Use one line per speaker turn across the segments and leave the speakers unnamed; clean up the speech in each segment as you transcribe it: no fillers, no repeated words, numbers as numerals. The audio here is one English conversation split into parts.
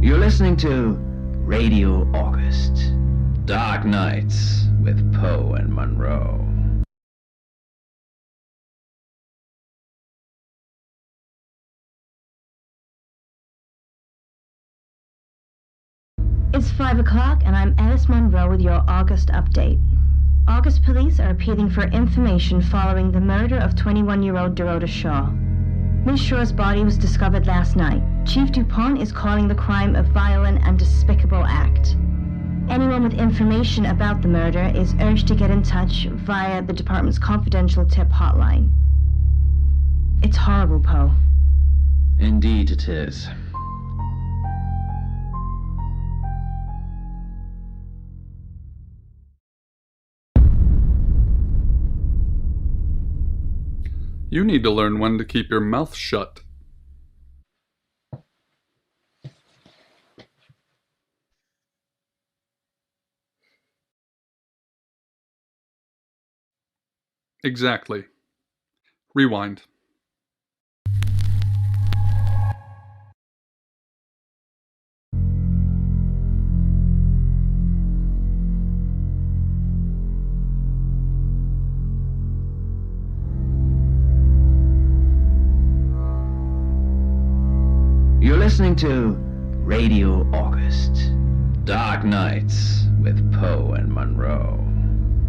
You're listening to Radio August. Dark Nights with Poe and Monroe.
It's 5 o'clock and I'm Alice Monroe with your August update. August police are appealing for information following the murder of 21-year-old Dorota Shaw. Miss Shaw's body was discovered last night. Chief DuPont is calling the crime a violent and despicable act. Anyone with information about the murder is urged to get in touch via the department's confidential tip hotline. It's horrible, Poe.
Indeed it is.
You need to learn when to keep your mouth shut. Exactly. Rewind.
You're listening to Radio August. Dark Nights with Poe and Monroe.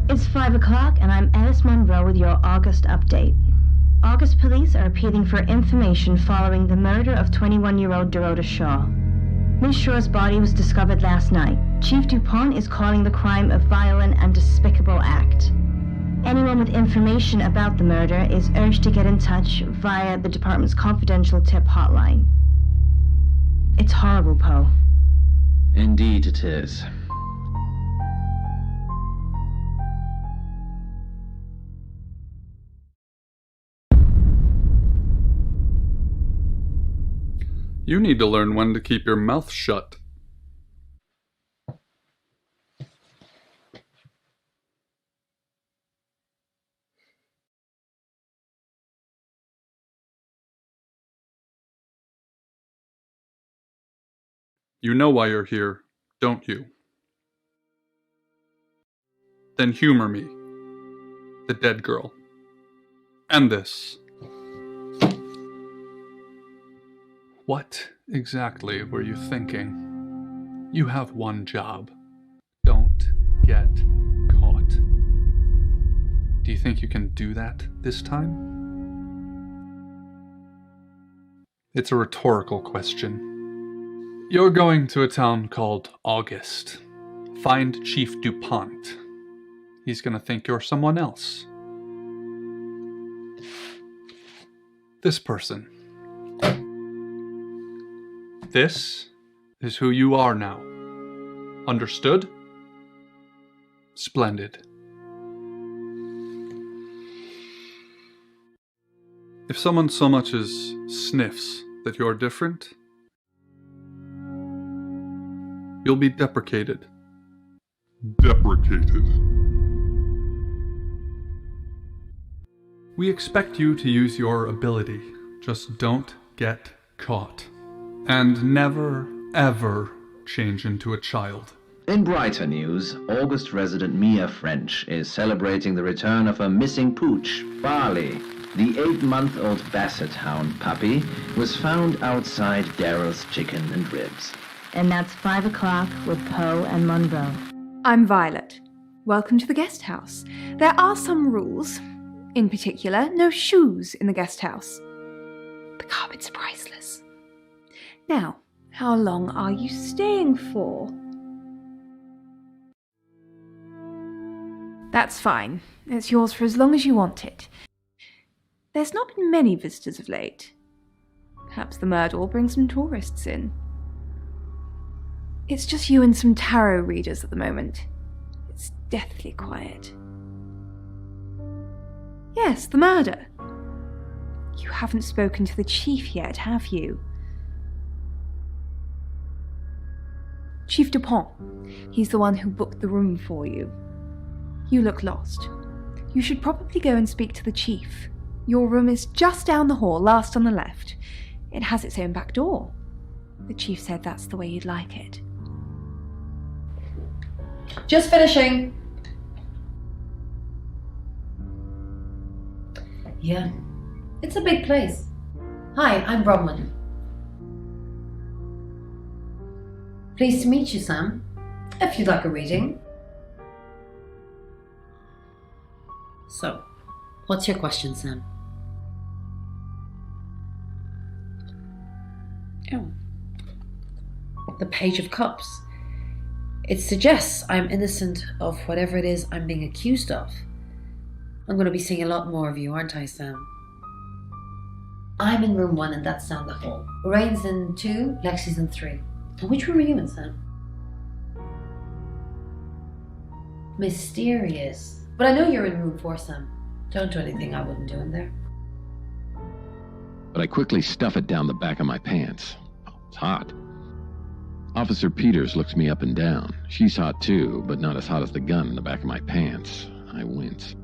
It's 5 o'clock and I'm Alice Monroe with your August update. August police are appealing for information following the murder of 21-year-old Dorota Shaw. Miss Shaw's body was discovered last night. Chief DuPont is calling the crime a violent and despicable act. Anyone with information about the murder is urged to get in touch via the department's confidential tip hotline. It's horrible, Poe.
Indeed it is.
You need to learn when to keep your mouth shut. You know why you're here, don't you? Then humor me, the dead girl, and this. What exactly were you thinking? You have one job. Don't get caught. Do you think you can do that this time? It's a rhetorical question. You're going to a town called August. Find Chief DuPont. He's gonna think you're someone else. This person. This is who you are now. Understood? Splendid. If someone so much as sniffs that you're different, you'll be deprecated. Deprecated. We expect you to use your ability. Just don't get caught. And never, ever change into a child.
In brighter news, August resident Mia French is celebrating the return of her missing pooch, Barley. The 8-month-old Basset Hound puppy was found outside Daryl's Chicken and Ribs.
And that's 5 o'clock with Poe and Monroe.
I'm Violet. Welcome to the guest house. There are some rules. In particular, no shoes in the guest house. The carpets are priceless. Now, how long are you staying for? That's fine. It's yours for as long as you want it. There's not been many visitors of late. Perhaps the murder will bring some tourists in. It's just you and some tarot readers at the moment. It's deathly quiet. Yes, the murder. You haven't spoken to the chief yet, have you? Chief DuPont. He's the one who booked the room for you. You look lost. You should probably go and speak to the chief. Your room is just down the hall, last on the left. It has its own back door. The chief said that's the way you'd like it.
Just finishing. Yeah, it's a big place. Hi, I'm Bronwyn. Pleased to meet you, Sam. If you'd like a reading. So, what's your question, Sam? Oh. The Page of Cups. It suggests I'm innocent of whatever it is I'm being accused of. I'm going to be seeing a lot more of you, aren't I, Sam? I'm in room 1 and that's down the hall. Lorraine's in 2, Lexi's in 3. And which room are you in, Sam? Mysterious. But I know you're in room 4, Sam. Don't do anything I wouldn't do in there.
But I quickly stuff it down the back of my pants. Oh, it's hot. Officer Peters looks me up and down. She's hot too, but not as hot as the gun in the back of my pants. I wince.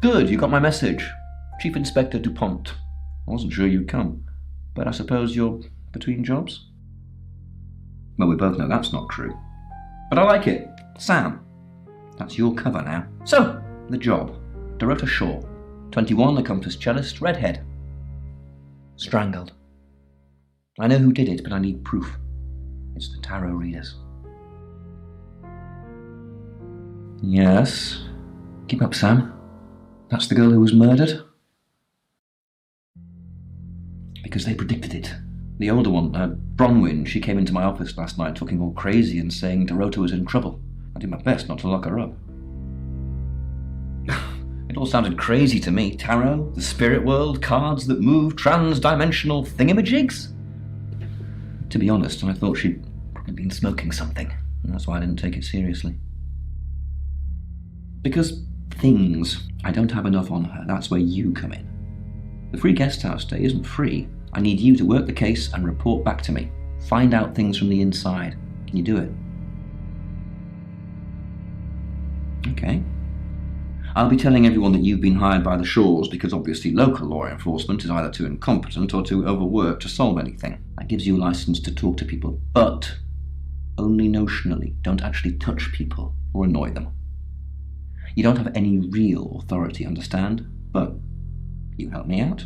Good, you got my message. Chief Inspector DuPont. I wasn't sure you'd come, but I suppose you're between jobs? Well, we both know that's not true. But I like it. Sam. That's your cover now. So, the job. Dorota Shaw. 21, accomplished cellist, redhead. Strangled. I know who did it, but I need proof. It's the tarot readers. Yes. Keep up, Sam. That's the girl who was murdered? Because they predicted it. The older one, Bronwyn, she came into my office last night talking all crazy and saying Dorota was in trouble. I did my best not to lock her up. It all sounded crazy to me. Tarot, the spirit world, cards that move, trans-dimensional thingamajigs. To be honest, I thought she'd probably been smoking something, and that's why I didn't take it seriously. Because things, I don't have enough on her. That's where you come in. The free guest house stay isn't free. I need you to work the case and report back to me. Find out things from the inside. Can you do it? Okay. I'll be telling everyone that you've been hired by the Shaws because obviously local law enforcement is either too incompetent or too overworked to solve anything. That gives you a license to talk to people, but only notionally. Don't actually touch people or annoy them. You don't have any real authority, understand? But you help me out,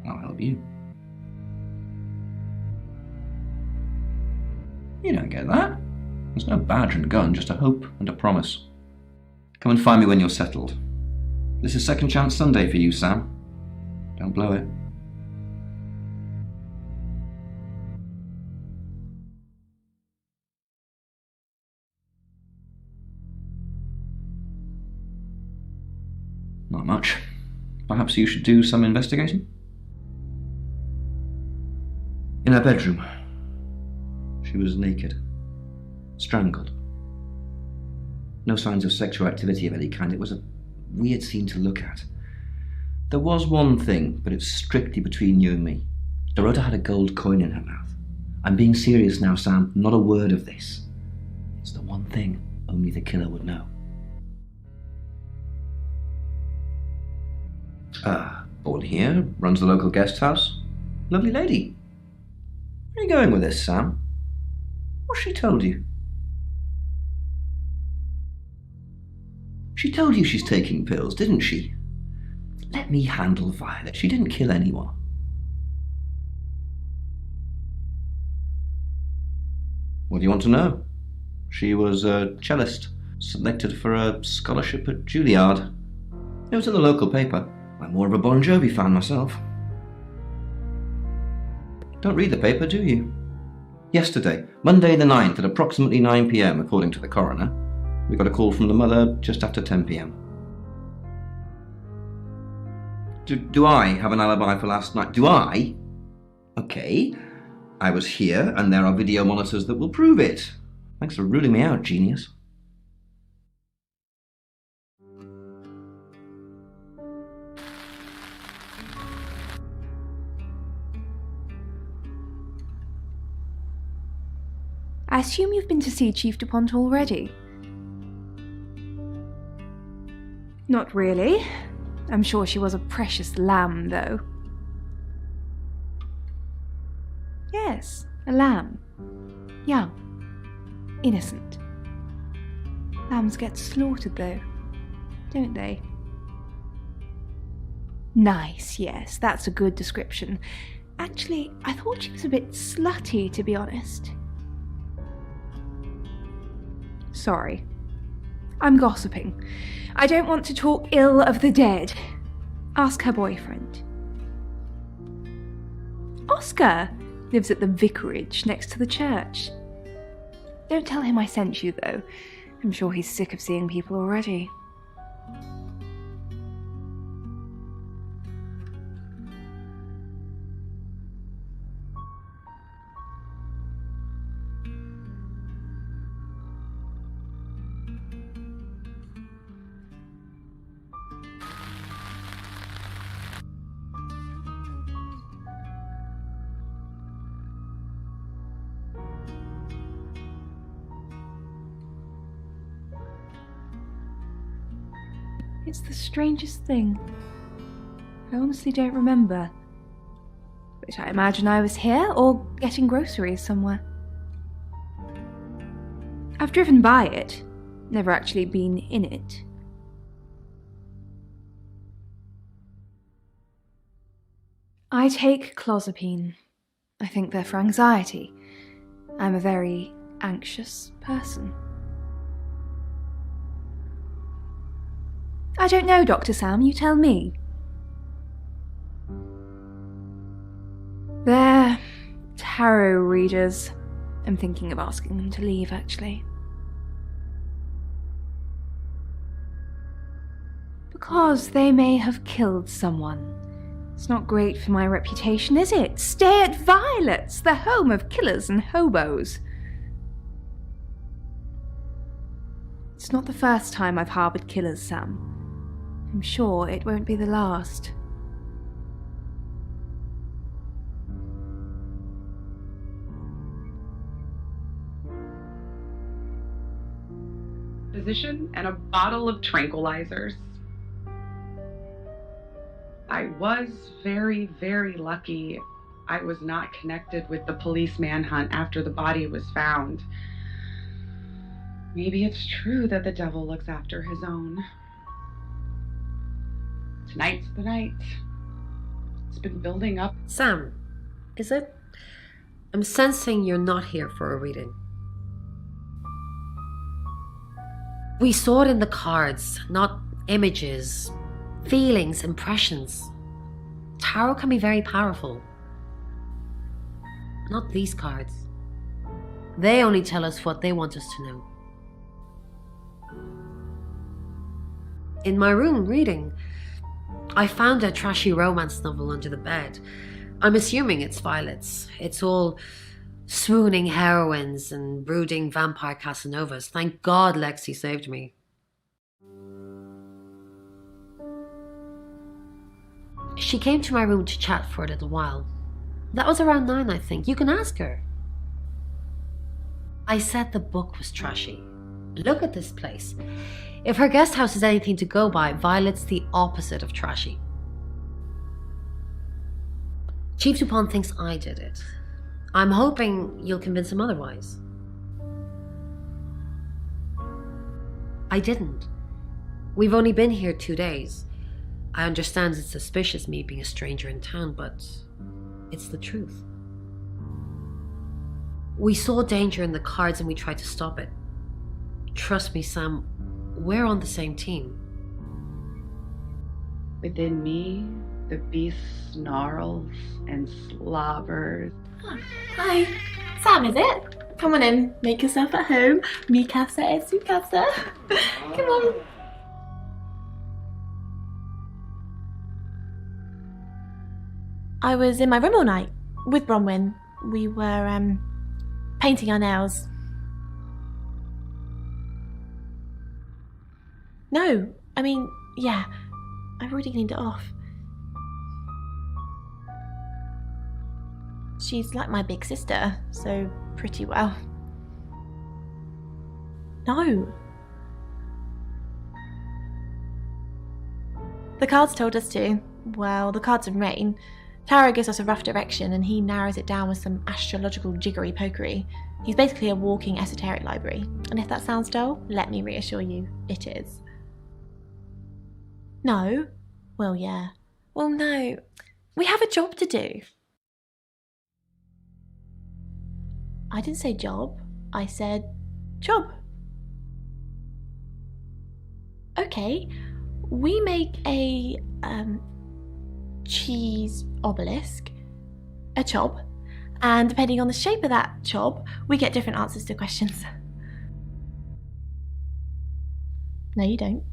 I'll help you. You don't get that. There's no badge and gun, just a hope and a promise. Come and find me when you're settled. This is Second Chance Sunday for you, Sam. Don't blow it. Not much. Perhaps you should do some investigating? In her bedroom. She was naked. Strangled. No signs of sexual activity of any kind. It was a weird scene to look at. There was one thing, but it's strictly between you and me. Dorota had a gold coin in her mouth. I'm being serious now, Sam. Not a word of this. It's the one thing only the killer would know. Born here, runs the local guest house. Lovely lady. Where are you going with this, Sam? What's she told you? She told you she's taking pills, didn't she? Let me handle Violet. She didn't kill anyone. What do you want to know? She was a cellist, selected for a scholarship at Juilliard. It was in the local paper. I'm more of a Bon Jovi fan myself. Don't read the paper, do you? Yesterday, Monday the 9th at approximately 9 p.m, according to the coroner, we got a call from the mother just after 10 p.m. Do I have an alibi for last night? Do I? Okay. I was here, and there are video monitors that will prove it. Thanks for ruling me out, genius.
I assume you've been to see Chief DuPont already? Not really. I'm sure she was a precious lamb, though. Yes, a lamb. Young. Innocent. Lambs get slaughtered, though, don't they? Nice, yes, that's a good description. Actually, I thought she was a bit slutty, to be honest. Sorry. I'm gossiping. I don't want to talk ill of the dead. Ask her boyfriend. Oscar lives at the vicarage next to the church. Don't tell him I sent you, though. I'm sure he's sick of seeing people already. It's the strangest thing. I honestly don't remember. But I imagine I was here or getting groceries somewhere. I've driven by it, never actually been in it. I take clozapine. I think they're for anxiety. I'm a very anxious person. I don't know, Dr. Sam, you tell me. They're tarot readers. I'm thinking of asking them to leave, actually. Because they may have killed someone. It's not great for my reputation, is it? Stay at Violet's, the home of killers and hobos. It's not the first time I've harboured killers, Sam. I'm sure it won't be the last.
Physician and a bottle of tranquilizers. I was very, very lucky I was not connected with the police manhunt after the body was found. Maybe it's true that the devil looks after his own. Tonight's the night. It's been building up.
Sam, is it? I'm sensing you're not here for a reading. We saw it in the cards, not images, feelings, impressions. Tarot can be very powerful. Not these cards. They only tell us what they want us to know. In my room, reading, I found a trashy romance novel under the bed. I'm assuming it's Violet's. It's all swooning heroines and brooding vampire Casanovas. Thank God Lexi saved me. She came to my room to chat for a little while. That was around 9, I think. You can ask her. I said the book was trashy. Look at this place. If her guest house is anything to go by, Violet's the opposite of trashy. Chief DuPont thinks I did it. I'm hoping you'll convince him otherwise. I didn't. We've only been here 2 days. I understand it's suspicious me being a stranger in town, but it's the truth. We saw danger in the cards and we tried to stop it. Trust me, Sam, we're on the same team.
Within me, the beast snarls and slobbers.
Hi, Sam, is it? Come on in, make yourself at home. Mi casa es su casa. Come on. I was in my room all night with Bronwyn. We were painting our nails. No, I mean, yeah, I've already cleaned it off. She's like my big sister, so pretty well. No. The cards told us to. Well, the cards and rain. Tarot gives us a rough direction and he narrows it down with some astrological jiggery pokery. He's basically a walking esoteric library. And if that sounds dull, let me reassure you, it is. No? Well, yeah. Well, no. We have a job to do. I didn't say job. I said job. Okay. We make a cheese obelisk, a chob, and depending on the shape of that chob, we get different answers to questions. No, you don't.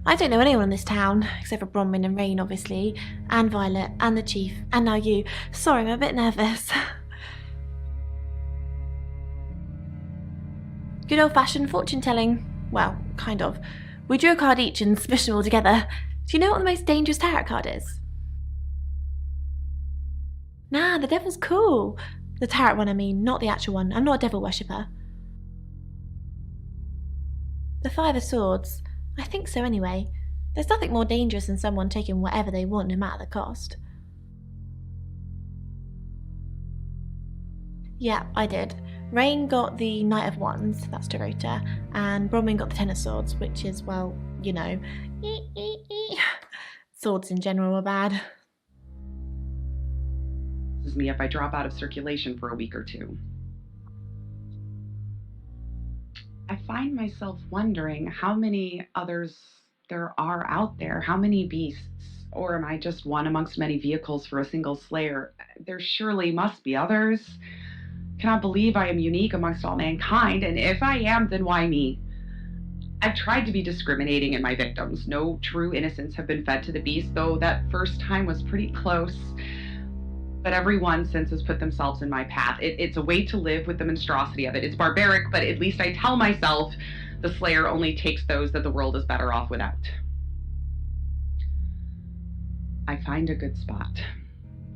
I don't know anyone in this town, except for Bronwyn and Rain, obviously, and Violet, and the Chief, and now you. Sorry, I'm a bit nervous. Good old-fashioned fortune-telling. Well, kind of. We drew a card each and smushed them all together. Do you know what the most dangerous tarot card is? Nah, the devil's cool. The tarot one, I mean, not the actual one. I'm not a devil worshipper. The Five of Swords. I think so anyway. There's nothing more dangerous than someone taking whatever they want no matter the cost. Yeah, I did. Rain got the Knight of Wands, that's Dorota, and Bronwyn got the Ten of Swords, which is, well, you know, swords in general are bad.
This is me if I drop out of circulation for a week or two. I find myself wondering how many others there are out there, how many beasts, or am I just one amongst many vehicles for a single slayer? There surely must be others. Cannot believe I am unique amongst all mankind, and if I am, then why me? I've tried to be discriminating in my victims. No true innocents have been fed to the beast, though that first time was pretty close. But everyone since has put themselves in my path. It's a way to live with the monstrosity of it. It's barbaric, but at least I tell myself the slayer only takes those that the world is better off without. I find a good spot.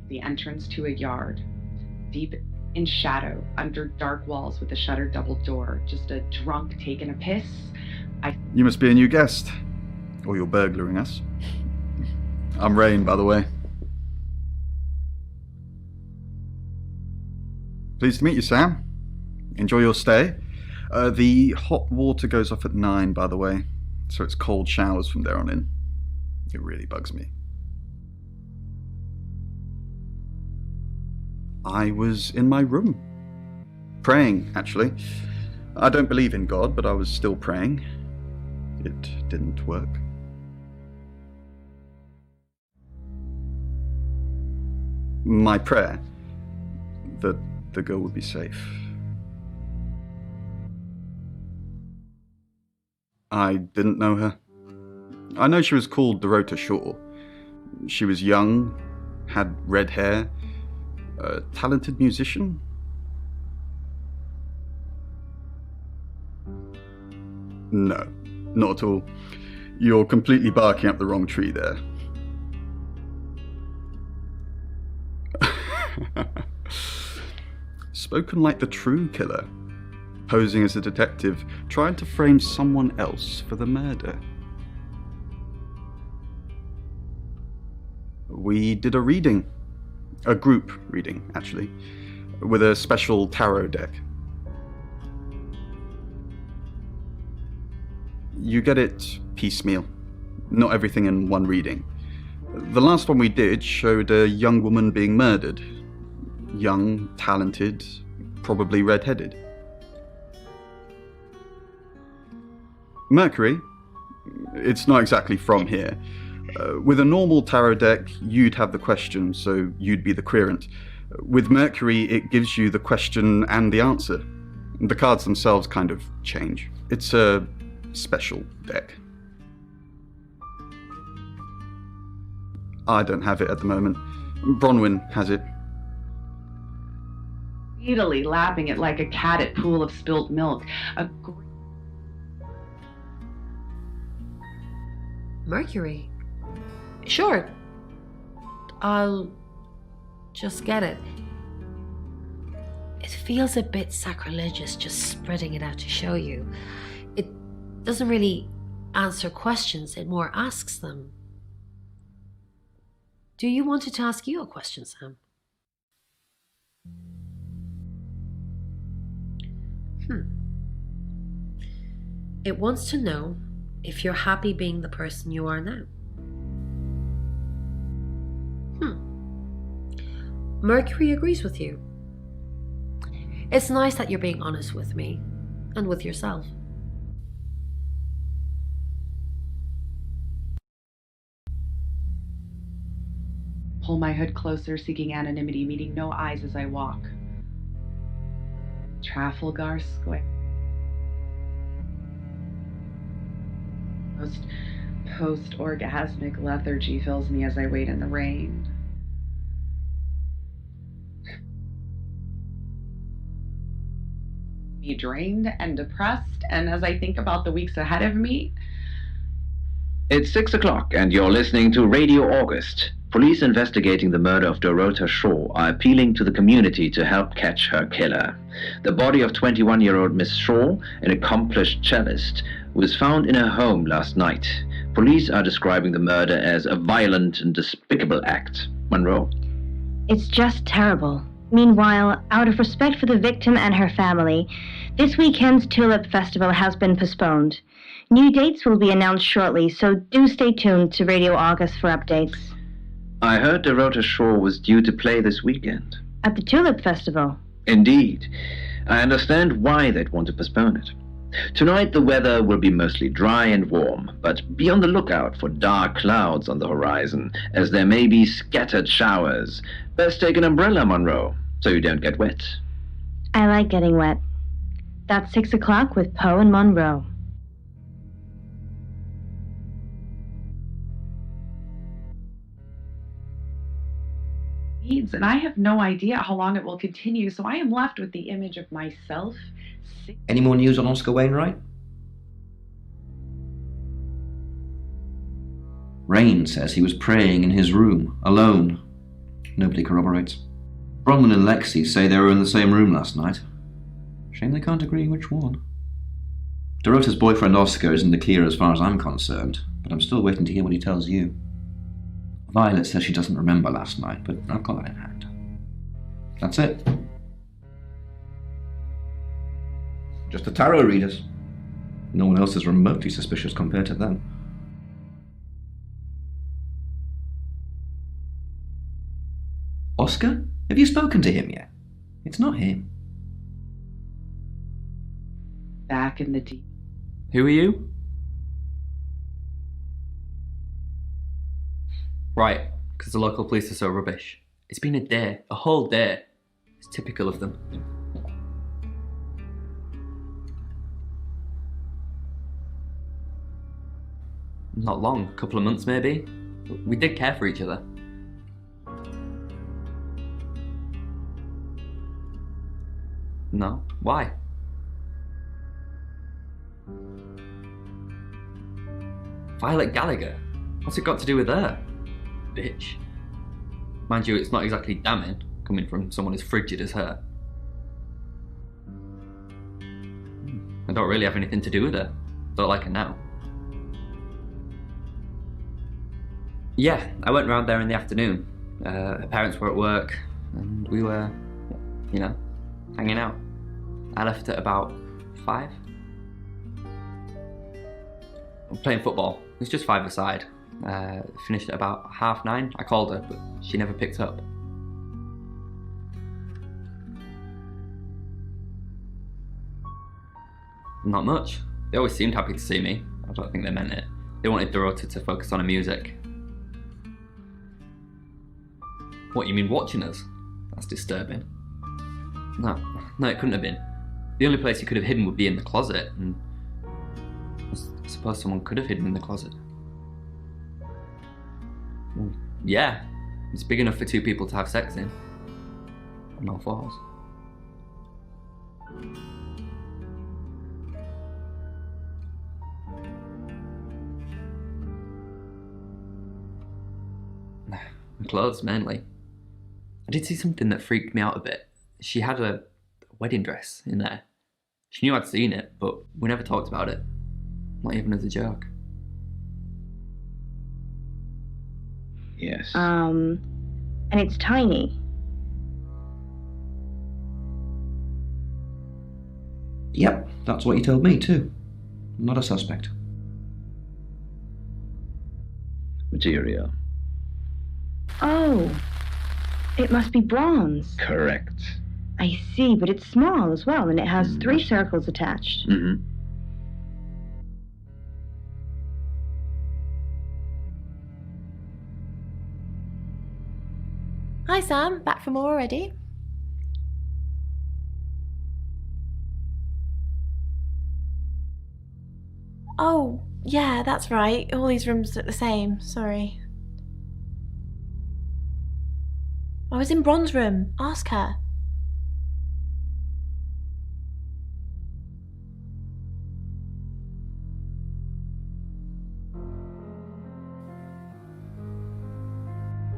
The entrance to a yard. Deep in shadow, under dark walls with a shuttered double door. Just a drunk taking a piss.
You must be a new guest. Or you're burglaring us. I'm Rain, by the way. Pleased to meet you, Sam. Enjoy your stay. The hot water goes off at 9, by the way, so it's cold showers from there on in. It really bugs me. I was in my room. Praying, actually. I don't believe in God, but I was still praying. It didn't work. My prayer, that the girl would be safe. I didn't know her. I know she was called Dorota Shaw. She was young, had red hair, a talented musician. No, not at all. You're completely barking up the wrong tree there. Spoken like the true killer, posing as a detective, trying to frame someone else for the murder. We did a reading. A group reading, actually, with a special tarot deck. You get it piecemeal, not everything in one reading. The last one we did showed a young woman being murdered. Young, talented, probably red-headed. Mercury? It's not exactly from here. With a normal tarot deck, you'd have the question, so you'd be the querent. With Mercury, it gives you the question and the answer. The cards themselves kind of change. It's a special deck. I don't have it at the moment. Bronwyn has it.
Greedily lapping it like a cat at pool of spilt milk.
Mercury? Sure. I'll just get it. It feels a bit sacrilegious just spreading it out to show you. It doesn't really answer questions, it more asks them. Do you want it to ask you a question, Sam? It wants to know if you're happy being the person you are now. Mercury agrees with you. It's nice that you're being honest with me and with yourself.
Pull my hood closer, seeking anonymity, meeting no eyes as I walk. Trafalgar Square. Post-orgasmic lethargy fills me as I wait in the rain. Me drained and depressed, and as I think about the weeks ahead of me...
It's 6 o'clock and you're listening to Radio August. Police investigating the murder of Dorota Shaw are appealing to the community to help catch her killer. The body of 21-year-old Miss Shaw, an accomplished cellist, was found in her home last night. Police are describing the murder as a violent and despicable act. Monroe?
It's just terrible. Meanwhile, out of respect for the victim and her family, this weekend's Tulip Festival has been postponed. New dates will be announced shortly, so do stay tuned to Radio August for updates.
I heard Dorota Shaw was due to play this weekend.
At the Tulip Festival?
Indeed. I understand why they'd want to postpone it. Tonight the weather will be mostly dry and warm, but be on the lookout for dark clouds on the horizon, as there may be scattered showers. Best take an umbrella, Monroe, so you don't get wet.
I like getting wet. That's 6 o'clock with Poe and Monroe.
And I have no idea how long it will continue, so I am left with the image of myself.
Any more news on Oscar Wainwright? Rain says he was praying in his room, alone. Nobody corroborates. Bronwyn and Lexi say they were in the same room last night. Shame they can't agree which one. Dorota's boyfriend Oscar is in the clear as far as I'm concerned, but I'm still waiting to hear what he tells you. Violet says she doesn't remember last night, but I've got that in hand. That's it. Just the tarot readers. No one else is remotely suspicious compared to them. Oscar? Have you spoken to him yet? It's not him.
Back in the deep.
Who are you? Right, because the local police are so rubbish. It's been a day, a whole day. It's typical of them. Not long, a couple of months maybe. We did care for each other. No, why? Violet Gallagher? What's it got to do with her? Bitch. Mind you, it's not exactly damning, coming from someone as frigid as her. I don't really have anything to do with her. Don't like her now. Yeah, I went round there in the afternoon. Her parents were at work, and we were, you know, hanging out. I left at about 5. Playing football. It was just 5-a-side. Finished at about 9:30. I called her, but she never picked up. Not much. They always seemed happy to see me. I don't think they meant it. They wanted Dorota to focus on her music. What, you mean watching us? That's disturbing. No, it couldn't have been. The only place he could have hidden would be in the closet, and I suppose someone could have hidden in the closet. Well, yeah, it's big enough for two people to have sex in. On all fours. The clothes, mainly. I did see something that freaked me out a bit. She had a wedding dress in there. She knew I'd seen it, but we never talked about it. Not even as a joke.
Yes.
And it's tiny.
Yep, that's what you told me too. Not a suspect.
Material.
Oh, it must be bronze.
Correct.
I see, but it's small as well, and it has 3 circles attached.
Mm-hmm.
Hi Sam, back from more already? Oh, yeah, that's right. All these rooms look the same. Sorry. I was in Bronze Room. Ask her.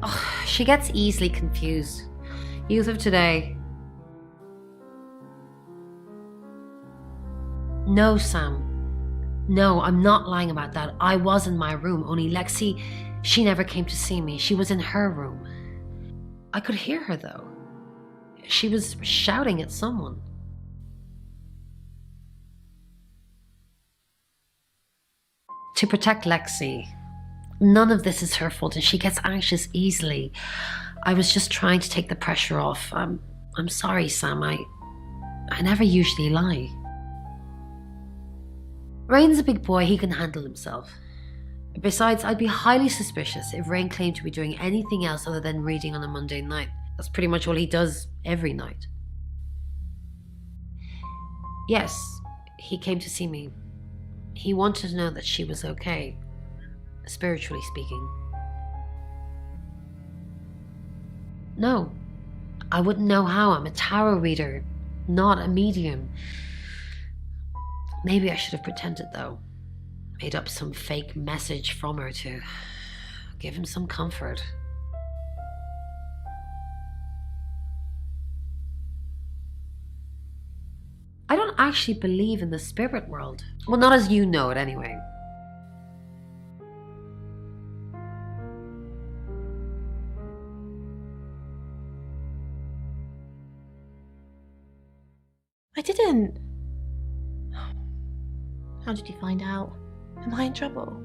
Oh, she gets easily confused. Youth of today. No, Sam. No, I'm not lying about that. I was in my room, only Lexi, she never came to see me. She was in her room. I could hear her, though. She was shouting at someone. To protect Lexi. None of this is her fault, and she gets anxious easily. I was just trying to take the pressure off. I'm sorry, Sam. I never usually lie. Rain's a big boy, he can handle himself. Besides, I'd be highly suspicious if Rain claimed to be doing anything else other than reading on a Monday night. That's pretty much all he does every night. Yes, he came to see me. He wanted to know that she was okay, spiritually speaking. No, I wouldn't know how. I'm a tarot reader, not a medium. Maybe I should have pretended, though. Made up some fake message from her to give him some comfort. I don't actually believe in the spirit world. Well, not as you know it, anyway.
I didn't. How did you find out? Am I in trouble?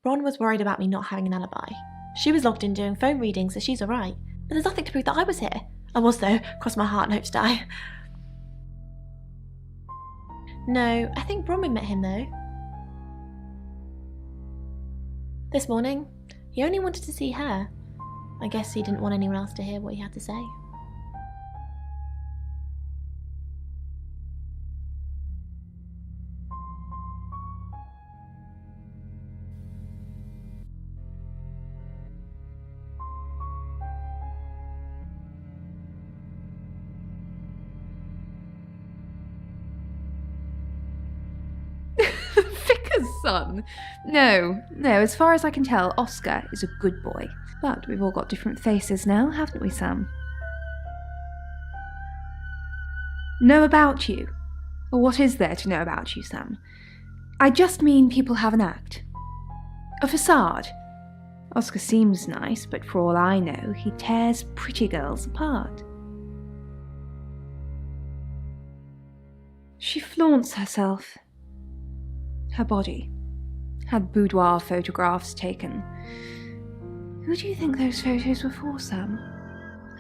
Ron was worried about me not having an alibi. She was logged in doing phone readings, so she's alright. But there's nothing to prove that I was here. I was, though. Cross my heart and hope to die. No, I think Bronwyn met him, though. This morning. He only wanted to see her. I guess he didn't want anyone else to hear what he had to say.
Vicar's son? No, as far as I can tell, Oscar is a good boy. But we've all got different faces now, haven't we, Sam? Know about you? Well, what is there to know about you, Sam? I just mean people have an act. A facade. Oscar seems nice, but for all I know, he tears pretty girls apart. She flaunts herself. Her body. Had boudoir photographs taken. Who do you think those photos were for, Sam?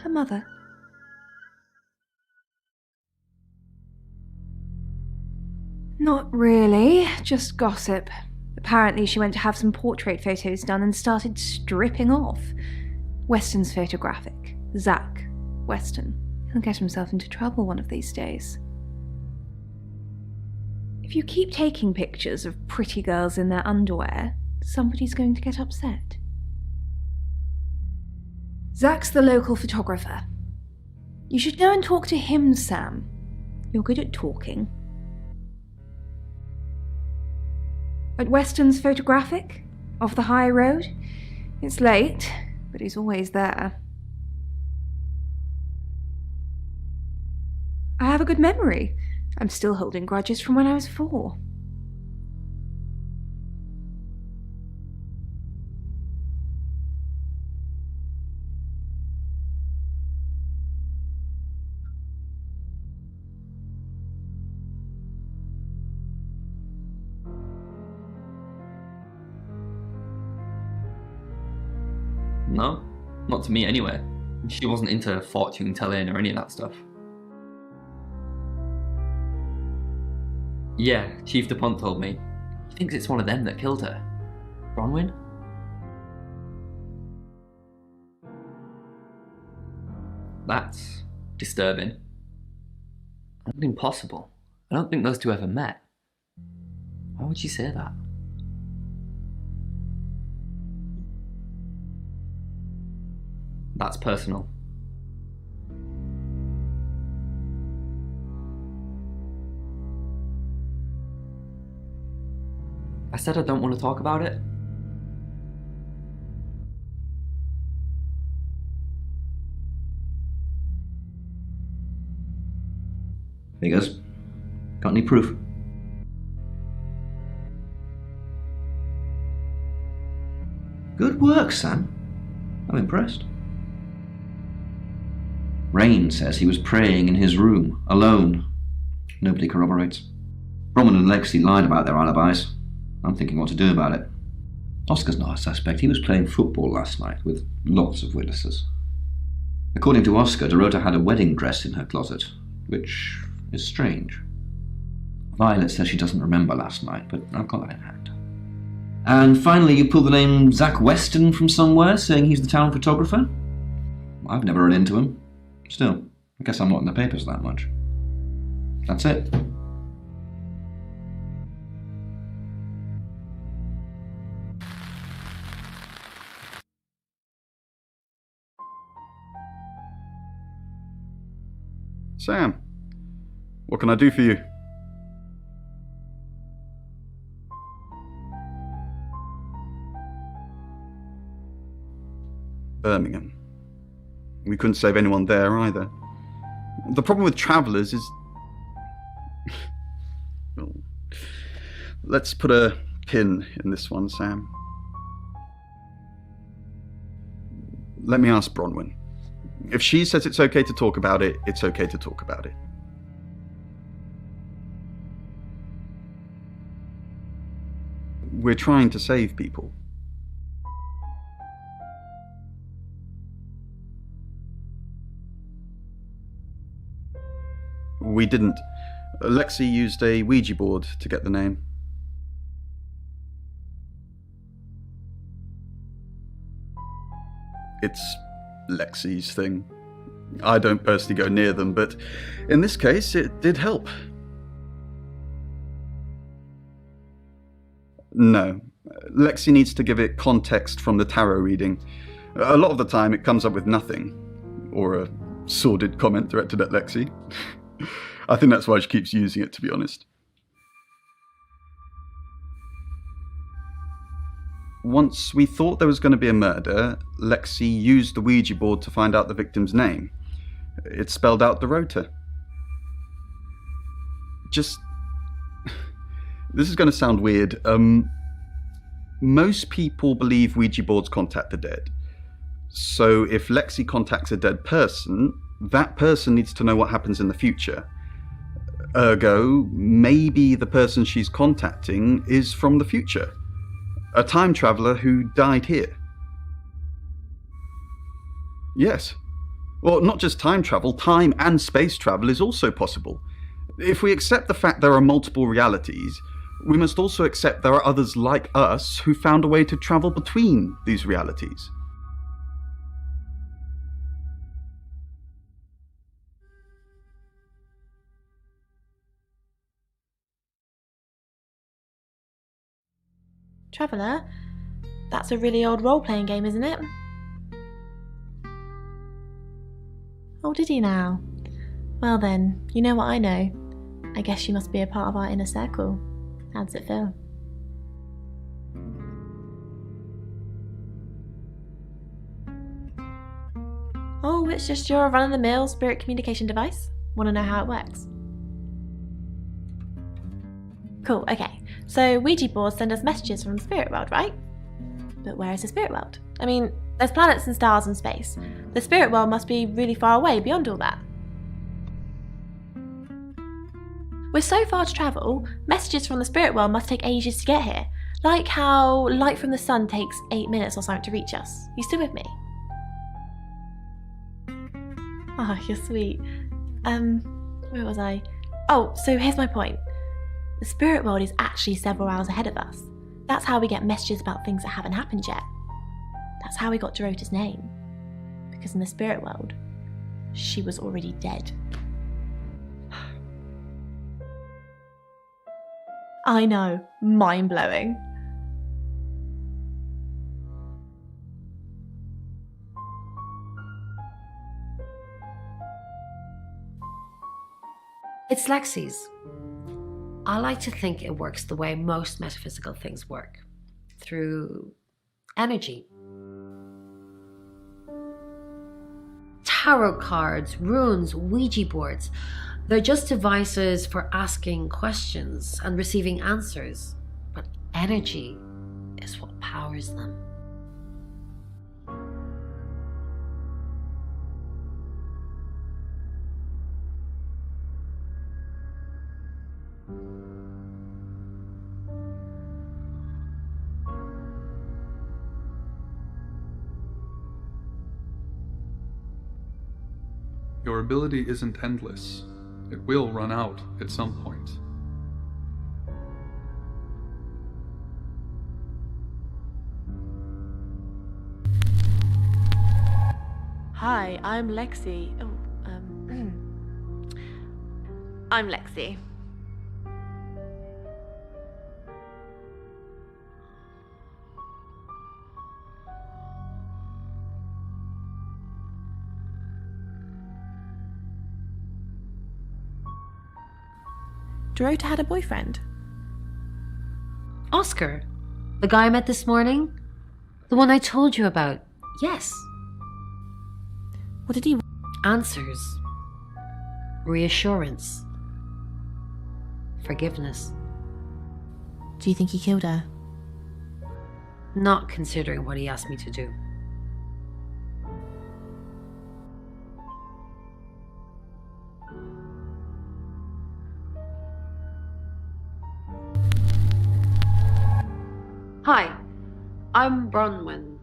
Her mother? Not really, just gossip. Apparently she went to have some portrait photos done and started stripping off. Weston's photographic. Zach Weston. He'll get himself into trouble one of these days. If you keep taking pictures of pretty girls in their underwear, somebody's going to get upset. Zach's the local photographer. You should go and talk to him, Sam. You're good at talking. At Weston's photographic? Off the high road? It's late, but he's always there. I have a good memory. I'm still holding grudges from when I was 4.
No, not to me anyway. She wasn't into fortune telling or any of that stuff. Yeah, Chief DuPont told me. He thinks it's one of them that killed her. Bronwyn? That's disturbing. And impossible. I don't think those two ever met. Why would she say that? That's personal. I said I don't want to talk about it.
Figures. Got any proof? Good work, Sam. I'm impressed. Rain says he was praying in his room, alone. Nobody corroborates. Bronwyn and Lexi lied about their alibis. I'm thinking what to do about it. Oscar's not a suspect. He was playing football last night with lots of witnesses. According to Oscar, Dorota had a wedding dress in her closet, which is strange. Violet says she doesn't remember last night, but I've got that in hand. And finally, you pulled the name Zach Weston from somewhere, saying he's the town photographer? I've never run into him. Still, I guess I'm not in the papers that much. That's it.
Sam, what can I do for you? Birmingham. We couldn't save anyone there either. The problem with travellers is... Well, let's put a pin in this one, Sam. Let me ask Bronwyn. If she says it's okay to talk about it, it's okay to talk about it. We're trying to save people. We didn't. Lexi used a Ouija board to get the name. It's Lexi's thing. I don't personally go near them, but in this case, it did help. No. Lexi needs to give it context from the tarot reading. A lot of the time, it comes up with nothing. Or a sordid comment directed at Lexi. I think that's why she keeps using it, to be honest. Once we thought there was going to be a murder, Lexi used the Ouija board to find out the victim's name. It spelled out Dorota. Just... This is going to sound weird. Most people believe Ouija boards contact the dead. So if Lexi contacts a dead person, that person needs to know what happens in the future. Ergo, maybe the person she's contacting is from the future. A time traveller who died here. Yes. Well, not just time travel, time and space travel is also possible. If we accept the fact there are multiple realities, we must also accept there are others like us who found a way to travel between these realities.
Traveller? That's a really old role-playing game, isn't it? Oh, did he now? Well then, you know what I know. I guess you must be a part of our inner circle. How does it feel? Oh, it's just your run-of-the-mill spirit communication device? Want to know how it works? Cool, okay. So Ouija boards send us messages from the spirit world, right? But where is the spirit world? I mean, there's planets and stars and space. The spirit world must be really far away beyond all that. We're so far to travel, messages from the spirit world must take ages to get here. Like how light from the sun takes 8 minutes or something to reach us. You still with me? Oh, you're sweet. Where was I? Oh, so here's my point. The spirit world is actually several hours ahead of us. That's how we get messages about things that haven't happened yet. That's how we got Dorota's name. Because in the spirit world, she was already dead. I know, mind-blowing.
It's Lexi's. I like to think it works the way most metaphysical things work, through energy. Tarot cards, runes, Ouija boards, they're just devices for asking questions and receiving answers, but energy is what powers them.
Your ability isn't endless. It will run out at some point.
Hi, I'm Lexi. I'm Lexi. Dorota had a boyfriend.
Oscar, the guy I met this morning? The one I told you about. Yes.
What did he...
Answers. Reassurance. Forgiveness.
Do you think he killed her?
Not considering what he asked me to do. Hi, I'm Bronwyn.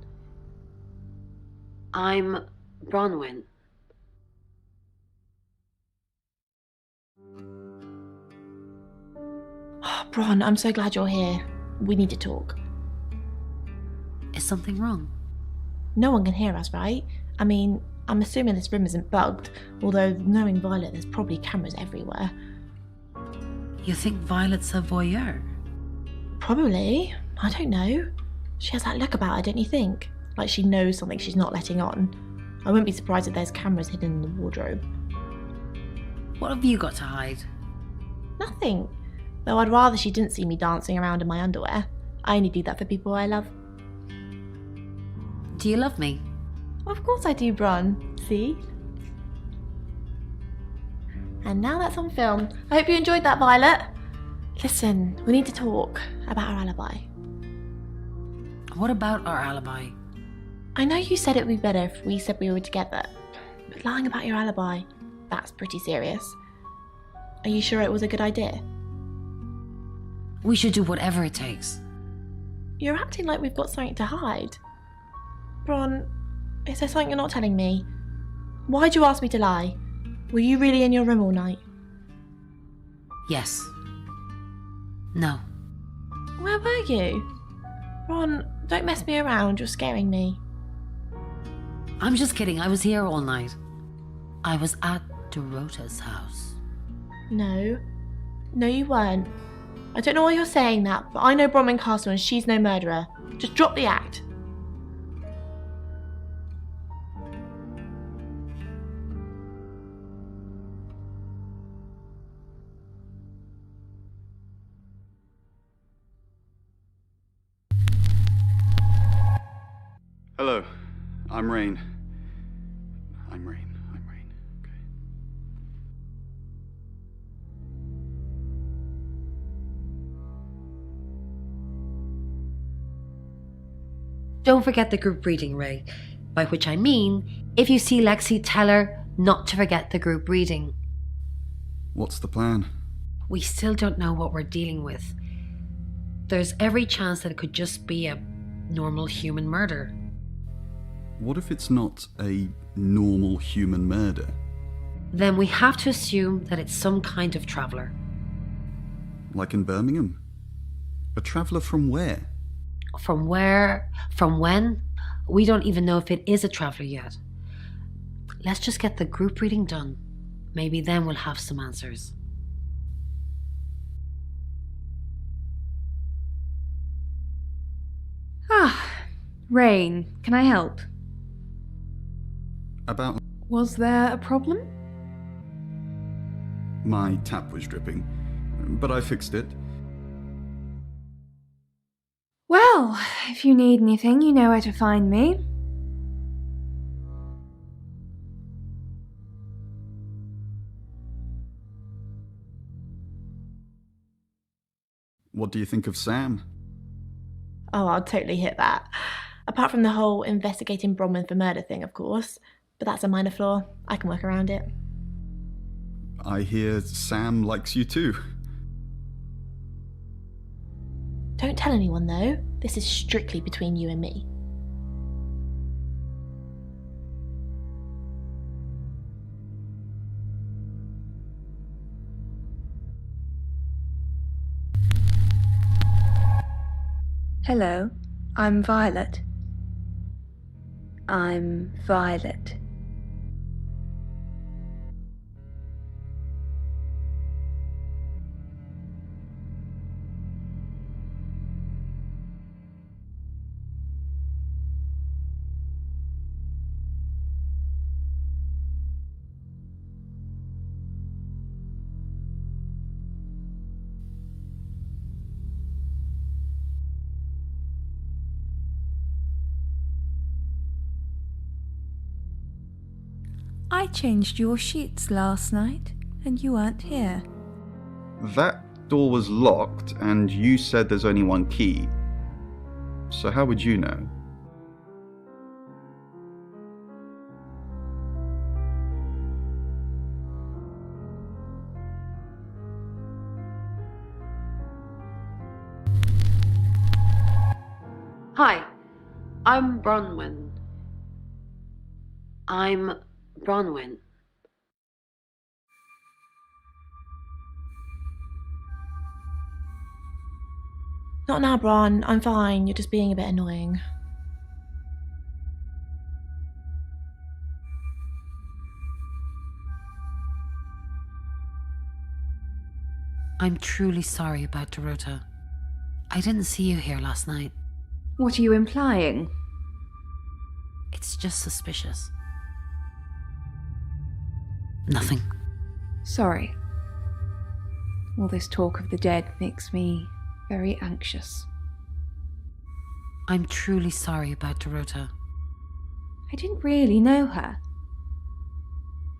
Oh, Bron, I'm so glad you're here. We need to talk.
Is something wrong?
No one can hear us, right? I mean, I'm assuming this room isn't bugged, although knowing Violet, there's probably cameras everywhere.
You think Violet's a voyeur?
Probably. I don't know. She has that look about her, don't you think? Like she knows something she's not letting on. I wouldn't be surprised if there's cameras hidden in the wardrobe.
What have you got to hide?
Nothing. Though I'd rather she didn't see me dancing around in my underwear. I only do that for people I love.
Do you love me?
Of course I do, Bron. See? And now that's on film. I hope you enjoyed that, Violet. Listen, we need to talk about our alibi.
What about our alibi?
I know you said it would be better if we said we were together, but lying about your alibi, that's pretty serious. Are you sure it was a good idea?
We should do whatever it takes.
You're acting like we've got something to hide. Bron, is there something you're not telling me? Why'd you ask me to lie? Were you really in your room all night?
Yes. No.
Where were you? Ron, don't mess me around, you're scaring me.
I'm just kidding, I was here all night. I was at Dorota's house.
No. No, you weren't. I don't know why you're saying that, but I know Bronwyn Castle and she's no murderer. Just drop the act.
Hello, I'm Rain. I'm Rain. Okay.
Don't forget the group reading, Ray. By which I mean, if you see Lexi, tell her not to forget the group reading.
What's the plan?
We still don't know what we're dealing with. There's every chance that it could just be a normal human murder.
What if it's not a normal human murder?
Then we have to assume that it's some kind of traveller.
Like in Birmingham? A traveller from where?
From where? From when? We don't even know if it is a traveller yet. Let's just get the group reading done. Maybe then we'll have some answers.
Rain, can I help?
About
Was there a problem?
my tap was dripping, but I fixed it.
Well, if you need anything, you know where to find me.
What do you think of Sam?
Oh, I'll totally hit that. Apart from the whole investigating Bronwyn for murder thing, of course. But that's a minor flaw. I can work around it.
I hear Sam likes you too.
Don't tell anyone, though. This is strictly between you and me.
Hello, I'm Violet. I'm Violet. I changed your sheets last night, and you weren't here.
That door was locked, and you said there's only one key. So how would you know?
Hi, I'm Bronwyn. Bronwyn.
Not now, Bron. I'm fine. You're just being a bit annoying.
I'm truly sorry about Dorota. I didn't see you here last night.
What are you implying?
It's just suspicious. Nothing.
Sorry. All this talk of the dead makes me very anxious.
I'm truly sorry about Dorota.
I didn't really know her.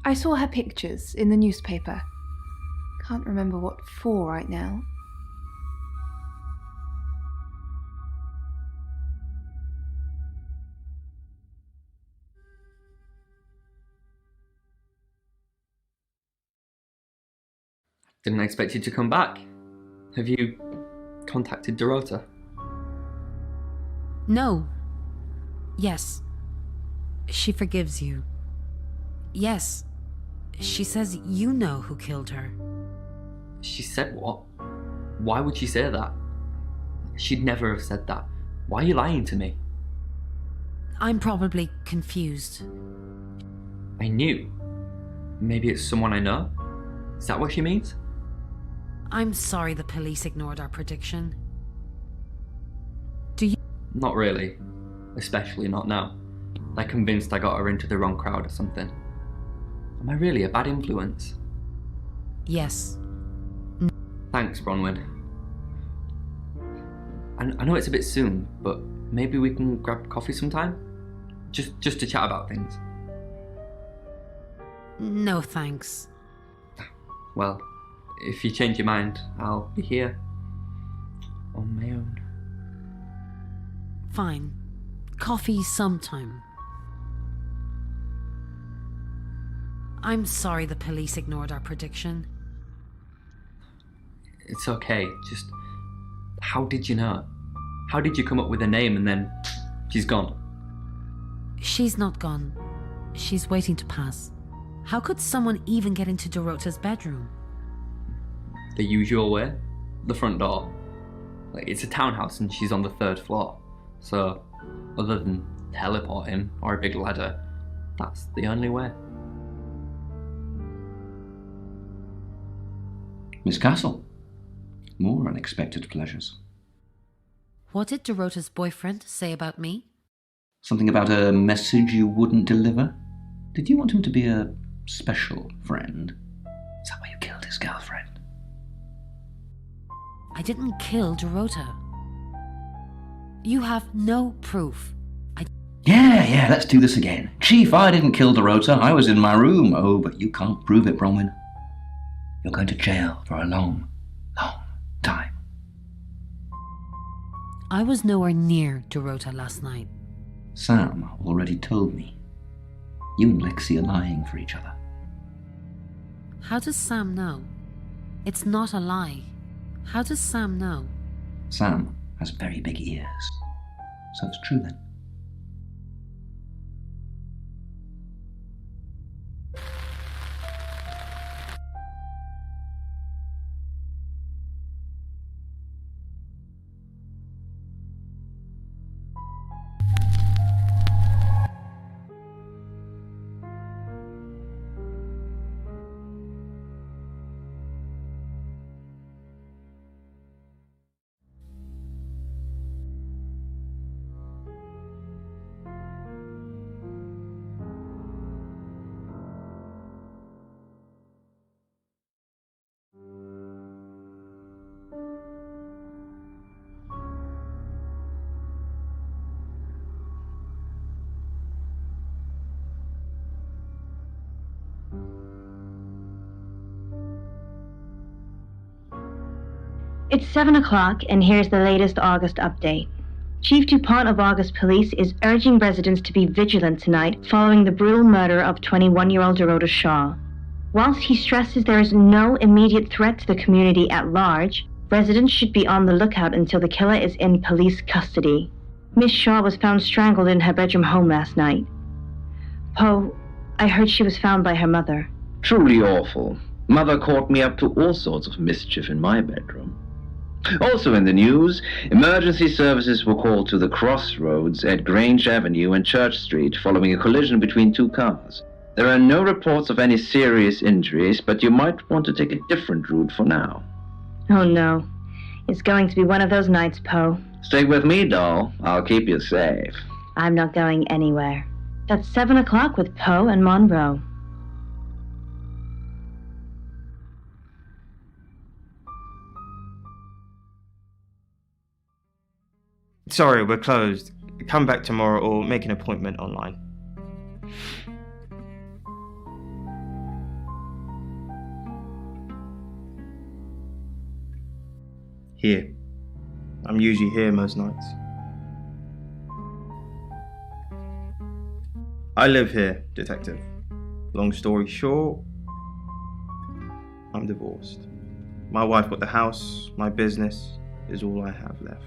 I saw her pictures in the newspaper. Can't remember what for right now.
Didn't expect you to come back. Have you contacted Dorota?
No. Yes. She forgives you. Yes. She says you know who killed her.
She said what? Why would she say that? She'd never have said that. Why are you lying to me?
I'm probably confused.
I knew. Maybe it's someone I know? Is that what she means?
I'm sorry the police ignored our prediction.
Not really. Especially not now. They're convinced I got her into the wrong crowd or something. Am I really a bad influence?
Yes.
Thanks, Bronwyn. I know it's a bit soon, but maybe we can grab coffee sometime? Just to chat about things.
No thanks.
Well, if you change your mind, I'll be here. On my own.
Fine. Coffee sometime. I'm sorry the police ignored our prediction.
It's okay, just... How did you know? How did you come up with a name and then... she's gone?
She's not gone. She's waiting to pass. How could someone even get into Dorota's bedroom?
The usual way? The front door. It's a townhouse and she's on the 3rd floor. So, other than teleporting or a big ladder, that's the only way.
Miss Castle, more unexpected pleasures.
What did Dorota's boyfriend say about me?
Something about a message you wouldn't deliver? Did you want him to be a special friend? Is that why you killed his girlfriend?
I didn't kill Dorota. You have no proof.
Yeah, let's do this again. Chief, I didn't kill Dorota. I was in my room. Oh, but you can't prove it, Bronwyn. You're going to jail for a long, long time.
I was nowhere near Dorota last night.
Sam already told me. You and Lexi are lying for each other.
How does Sam know? It's not a lie. How does Sam know?
Sam has very big ears. So it's true then.
It's 7 o'clock, and here's the latest August update. Chief DuPont of August Police is urging residents to be vigilant tonight following the brutal murder of 21-year-old Dorota Shaw. Whilst he stresses there is no immediate threat to the community at large, residents should be on the lookout until the killer is in police custody. Miss Shaw was found strangled in her bedroom home last night. Poe, I heard she was found by her mother.
Truly awful. Mother caught me up to all sorts of mischief in my bedroom. Also in the news, emergency services were called to the crossroads at Grange Avenue and Church Street following a collision between two cars. There are no reports of any serious injuries, but you might want to take a different route for now.
Oh no. It's going to be one of those nights, Poe.
Stick with me, doll. I'll keep you safe.
I'm not going anywhere. That's 7 o'clock with Poe and Monroe.
Sorry, we're closed. Come back tomorrow or make an appointment online. Here. I'm usually here most nights. I live here, detective. Long story short, I'm divorced. My wife got the house, my business is all I have left.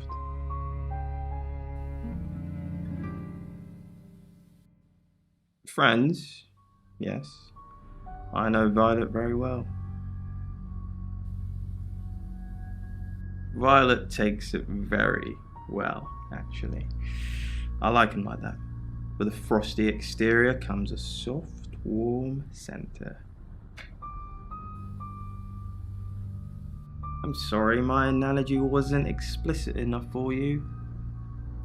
Friends, yes. I know Violet very well. Violet takes it very well, actually. I like him like that. With a frosty exterior comes a soft, warm center. I'm sorry my analogy wasn't explicit enough for you.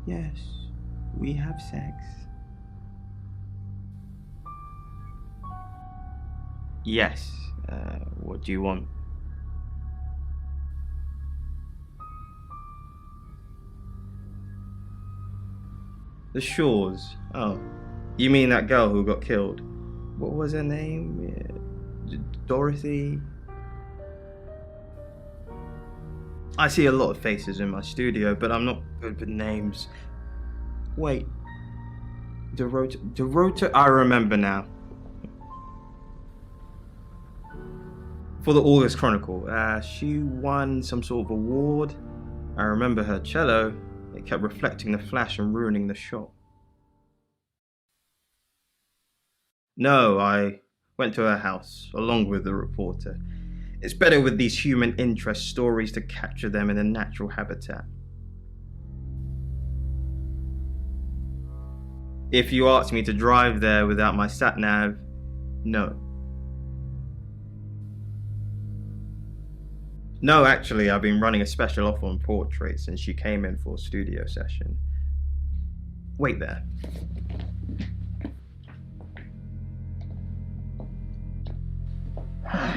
Yes, we have sex. Yes, what do you want? The Shaws. Oh, you mean that girl who got killed? What was her name? Dorothy? I see a lot of faces in my studio, but I'm not good with names. Wait. Dorota, I remember now. For the August Chronicle, she won some sort of award. I remember her cello. It kept reflecting the flash and ruining the shot. No, I went to her house, along with the reporter. It's better with these human interest stories to capture them in a natural habitat. If you asked me to drive there without my sat-nav, no. No, actually, I've been running a special offer on portraits since she came in for a studio session. Wait there. As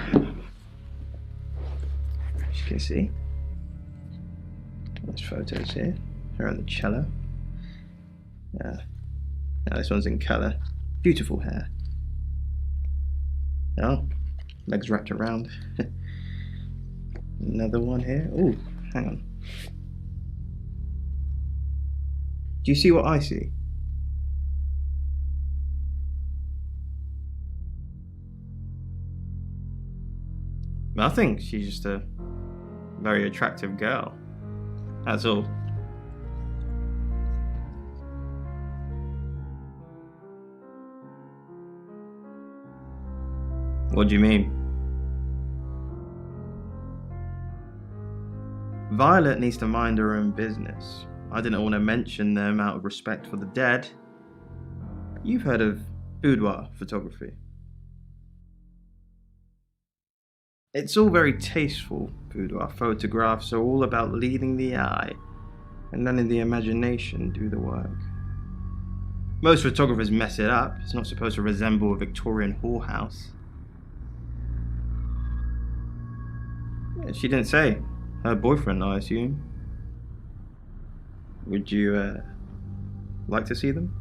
you can see, there's photos here. Her on the cello. Now this one's in colour. Beautiful hair. Oh, legs wrapped around. Another one here. Oh, hang on. Do you see what I see? Nothing. She's just a very attractive girl. That's all. What do you mean? Violet needs to mind her own business. I didn't want to mention them out of respect for the dead. You've heard of boudoir photography. It's all very tasteful. Boudoir photographs are all about leading the eye and letting the imagination do the work. Most photographers mess it up. It's not supposed to resemble a Victorian whorehouse. She didn't say. Her boyfriend, I assume. Would you like to see them?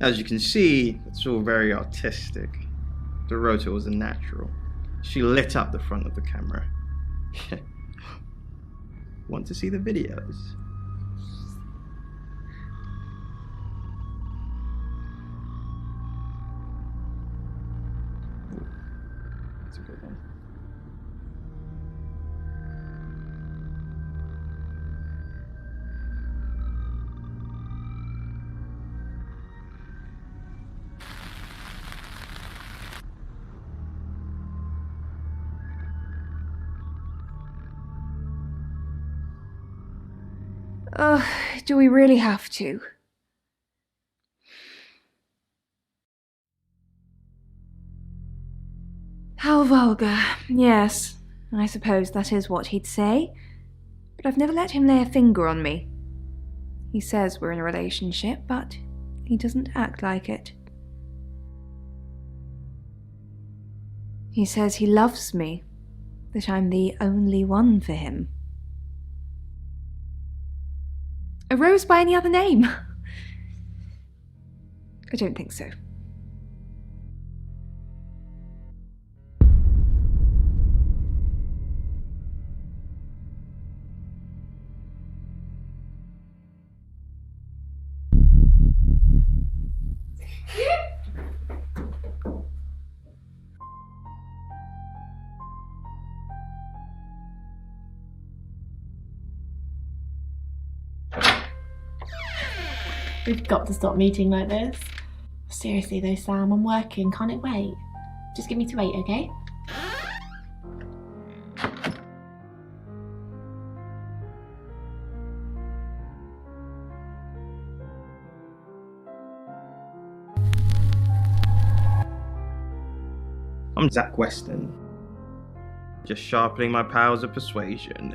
As you can see, it's all very artistic. Dorota was a natural. She lit up the front of the camera. Want to see the videos? That's a good one.
Do we really have to? How vulgar. Yes, I suppose that is what he'd say. But I've never let him lay a finger on me. He says we're in a relationship, but he doesn't act like it. He says he loves me, that I'm the only one for him. A rose by any other name? I don't think so.
We've got to stop meeting like this. Seriously though, Sam, I'm working. Can't it wait? Just give me to 8, okay?
I'm Zach Weston, just sharpening my powers of persuasion.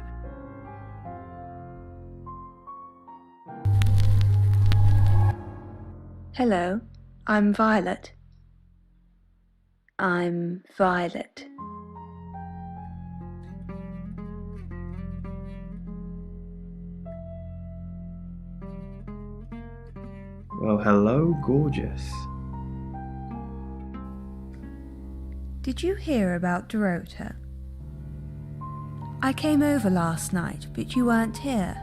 Hello, I'm Violet. I'm Violet.
Well, hello, gorgeous.
Did you hear about Dorota? I came over last night, but you weren't here.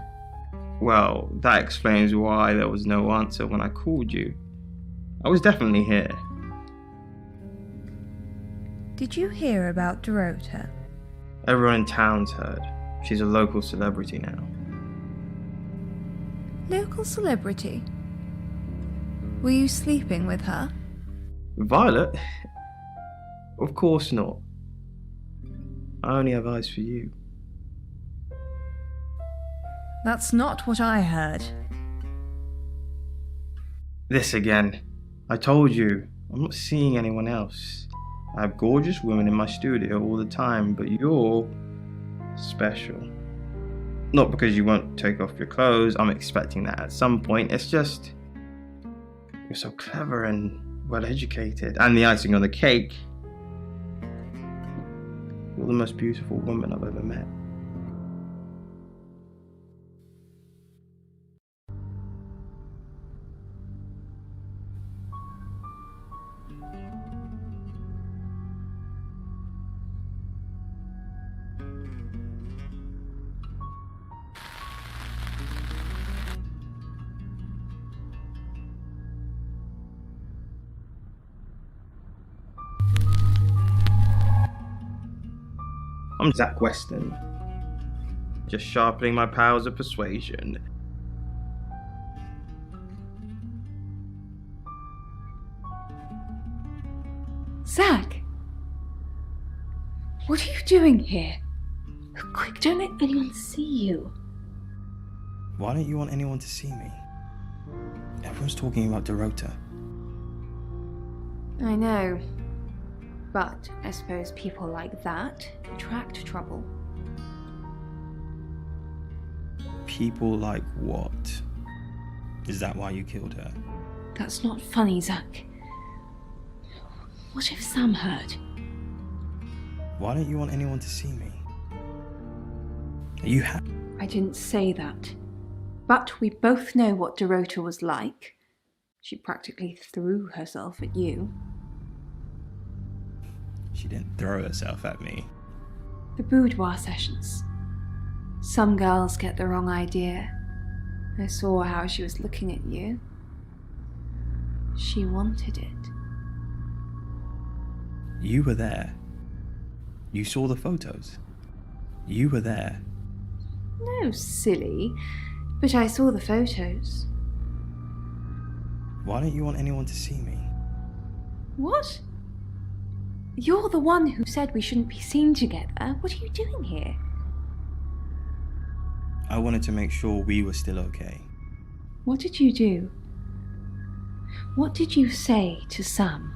Well, that explains why there was no answer when I called you. I was definitely here.
Did you hear about Dorota?
Everyone in town's heard. She's a local celebrity now.
Local celebrity? Were you sleeping with her?
Violet? Of course not. I only have eyes for you.
That's not what I heard.
This again. I told you, I'm not seeing anyone else. I have gorgeous women in my studio all the time, but you're special. Not because you won't take off your clothes, I'm expecting that at some point. It's just, you're so clever and well educated. And the icing on the cake, you're the most beautiful woman I've ever met. I'm Zach Weston, just sharpening my powers of persuasion.
Zach! What are you doing here? Quick, don't let anyone see you.
Why don't you want anyone to see me? Everyone's talking about Dorota.
I know. But I suppose people like that attract trouble.
People like what? Is that why you killed her?
That's not funny, Zach. What if Sam heard?
Why don't you want anyone to see me? You have.
I didn't say that. But we both know what Dorota was like. She practically threw herself at you.
She didn't throw herself at me.
The boudoir sessions. Some girls get the wrong idea. I saw how she was looking at you. She wanted it.
You were there. You saw the photos. You were there.
No, silly. But I saw the photos.
Why don't you want anyone to see me?
What? You're the one who said we shouldn't be seen together. What are you doing here?
I wanted to make sure we were still okay.
What did you do? What did you say to Sam?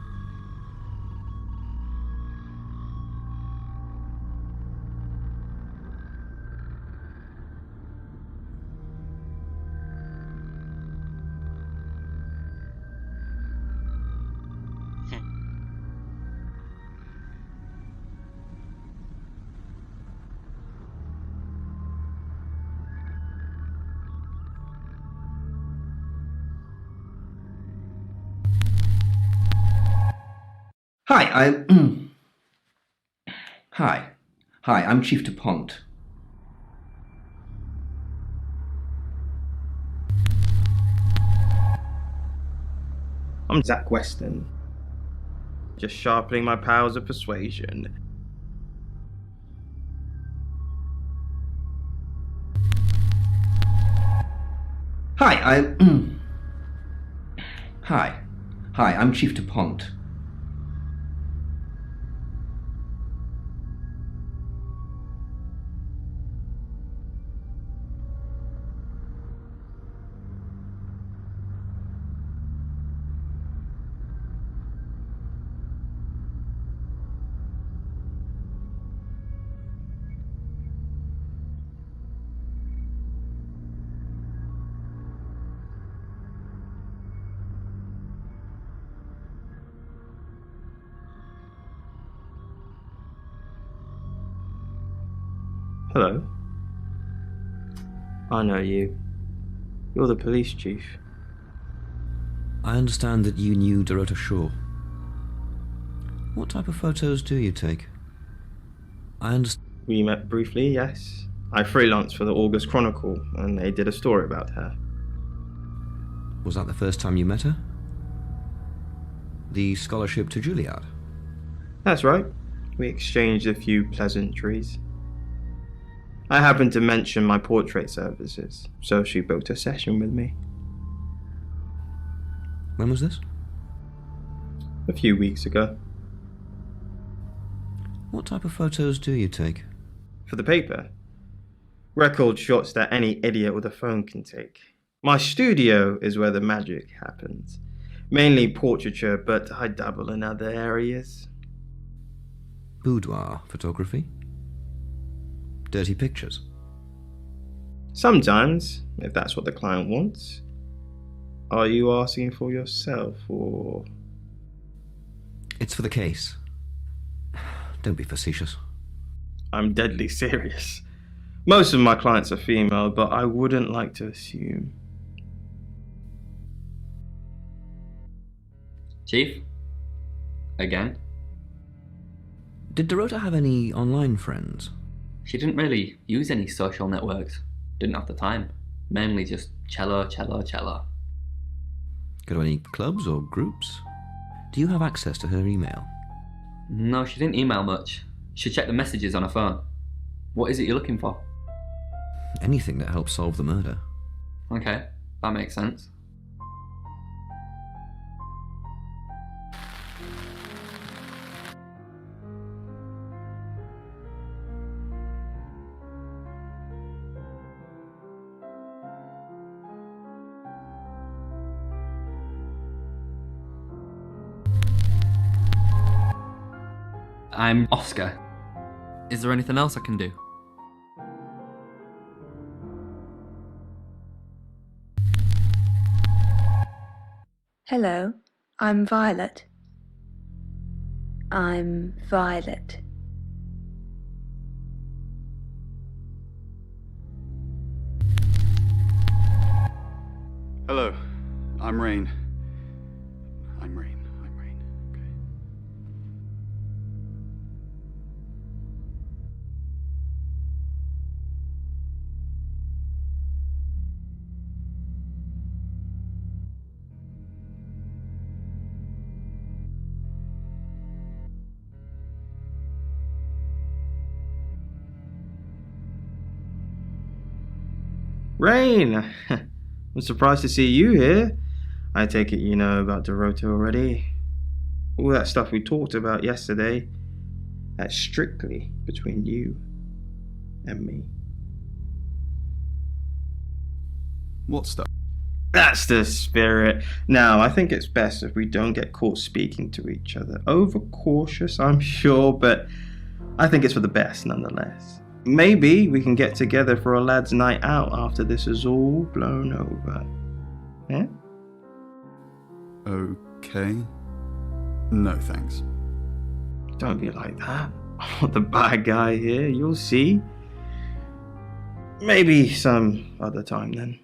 Hi, I'm Chief DuPont.
I'm Zach Weston, just sharpening my powers of persuasion.
Hi, Hi, I'm Chief DuPont.
Hello. I know you. You're the police chief.
I understand that you knew Dorota Shaw. What type of photos do you take? I understand.
We met briefly, yes. I freelanced for the August Chronicle, and they did a story about her.
Was that the first time you met her? The scholarship to Juilliard?
That's right. We exchanged a few pleasantries. I happened to mention my portrait services, so she booked a session with me.
When was this?
A few weeks ago.
What type of photos do you take?
For the paper. Record shots that any idiot with a phone can take. My studio is where the magic happens. Mainly portraiture, but I dabble in other areas.
Boudoir photography? Dirty pictures?
Sometimes, if that's what the client wants. Are you asking for yourself, or...?
It's for the case. Don't be facetious.
I'm deadly serious. Most of my clients are female, but I wouldn't like to assume.
Chief? Again?
Did Dorota have any online friends?
She didn't really use any social networks. Didn't have the time. Mainly just cello.
Go to any clubs or groups? Do you have access to her email?
No, she didn't email much. She checked the messages on her phone. What is it you're looking for?
Anything that helps solve the murder.
Okay, that makes sense. I'm Oscar. Is there anything else I can do?
Hello, I'm Violet. I'm Violet.
Hello, I'm Rain. I'm Rain. Okay.
Rain! I'm surprised to see you here. I take it you know about Dorota already. All that stuff we talked about yesterday, that's strictly between you and me.
What stuff?
That's the spirit. Now, I think it's best if we don't get caught speaking to each other. Overcautious, I'm sure, but I think it's for the best nonetheless. Maybe we can get together for a lad's night out after this is all blown over. Yeah?
Okay. No thanks.
Don't be like that. I'm not the bad guy here, you'll see. Maybe some other time then.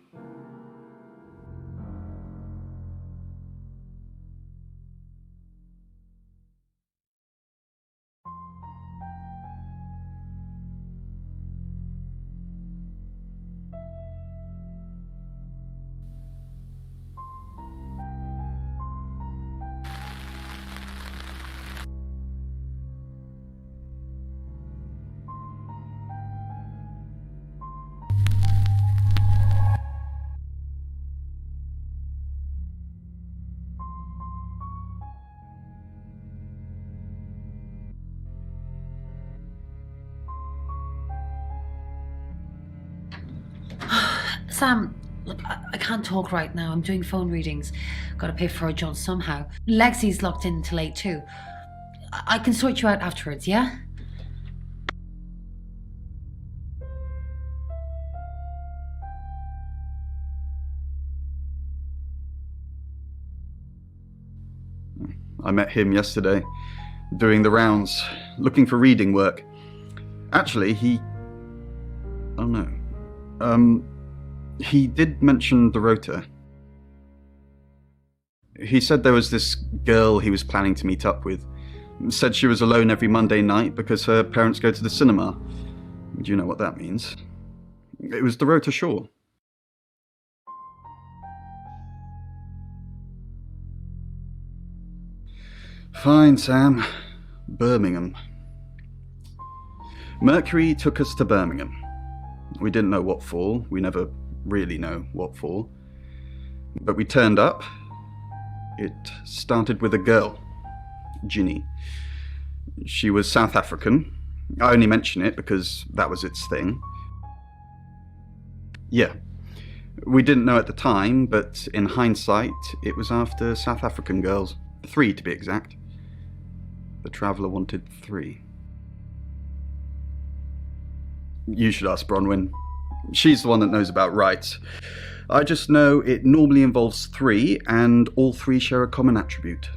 Sam, look, I can't talk right now. I'm doing phone readings. Gotta pay for a job somehow. Lexi's locked in till 8 too. I can sort you out afterwards, yeah?
I met him yesterday, doing the rounds, looking for reading work. Actually, oh no. He did mention Dorota. He said there was this girl he was planning to meet up with. Said she was alone every Monday night because her parents go to the cinema. Do you know what that means? It was Dorota Shaw. Fine, Sam. Birmingham. Mercury took us to Birmingham. We didn't know what for. We never really know what for. But we turned up. It started with a girl, Ginny. She was South African. I only mention it because that was its thing. Yeah. We didn't know at the time, but in hindsight, it was after South African girls. 3 to be exact. The Traveller wanted 3. You should ask Bronwyn. She's the one that knows about rights. I just know it normally involves 3, and all 3 share a common attribute.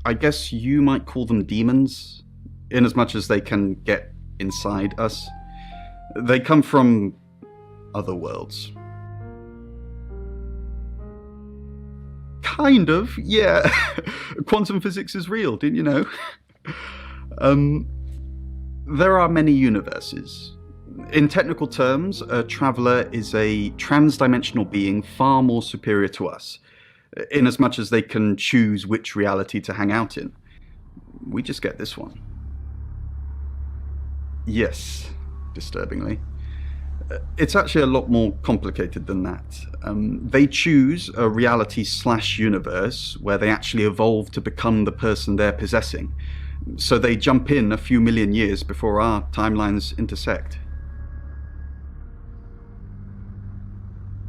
I guess you might call them demons, in as much as they can get inside us. They come from other worlds. Kind of, yeah. Quantum physics is real, didn't you know? There are many universes. In technical terms, a traveller is a trans-dimensional being far more superior to us, in as much as they can choose which reality to hang out in. We just get this one. Yes, disturbingly. It's actually a lot more complicated than that. They choose a reality/universe where they actually evolve to become the person they're possessing. So they jump in a few million years before our timelines intersect.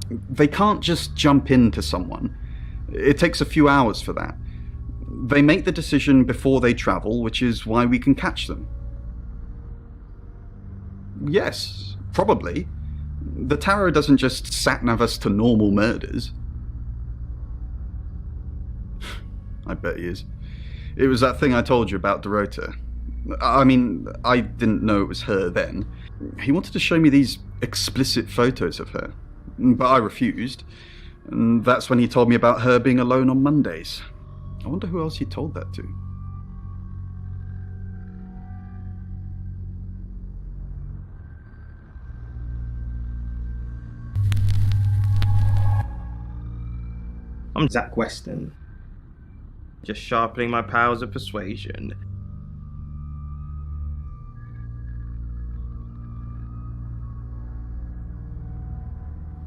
They can't just jump into someone. It takes a few hours for that. They make the decision before they travel, which is why we can catch them. Yes, probably. The tarot doesn't just sat-nav us to normal murders. I bet he is. It was that thing I told you about Dorota. I mean, I didn't know it was her then. He wanted to show me these explicit photos of her, but I refused. And that's when he told me about her being alone on Mondays. I wonder who else he told that to.
I'm Zach Weston, just sharpening my powers of persuasion.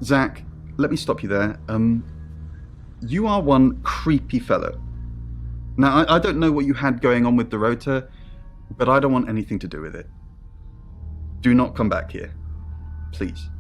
Zach, let me stop you there. You are one creepy fellow. Now, I don't know what you had going on with Dorota, but I don't want anything to do with it. Do not come back here. Please.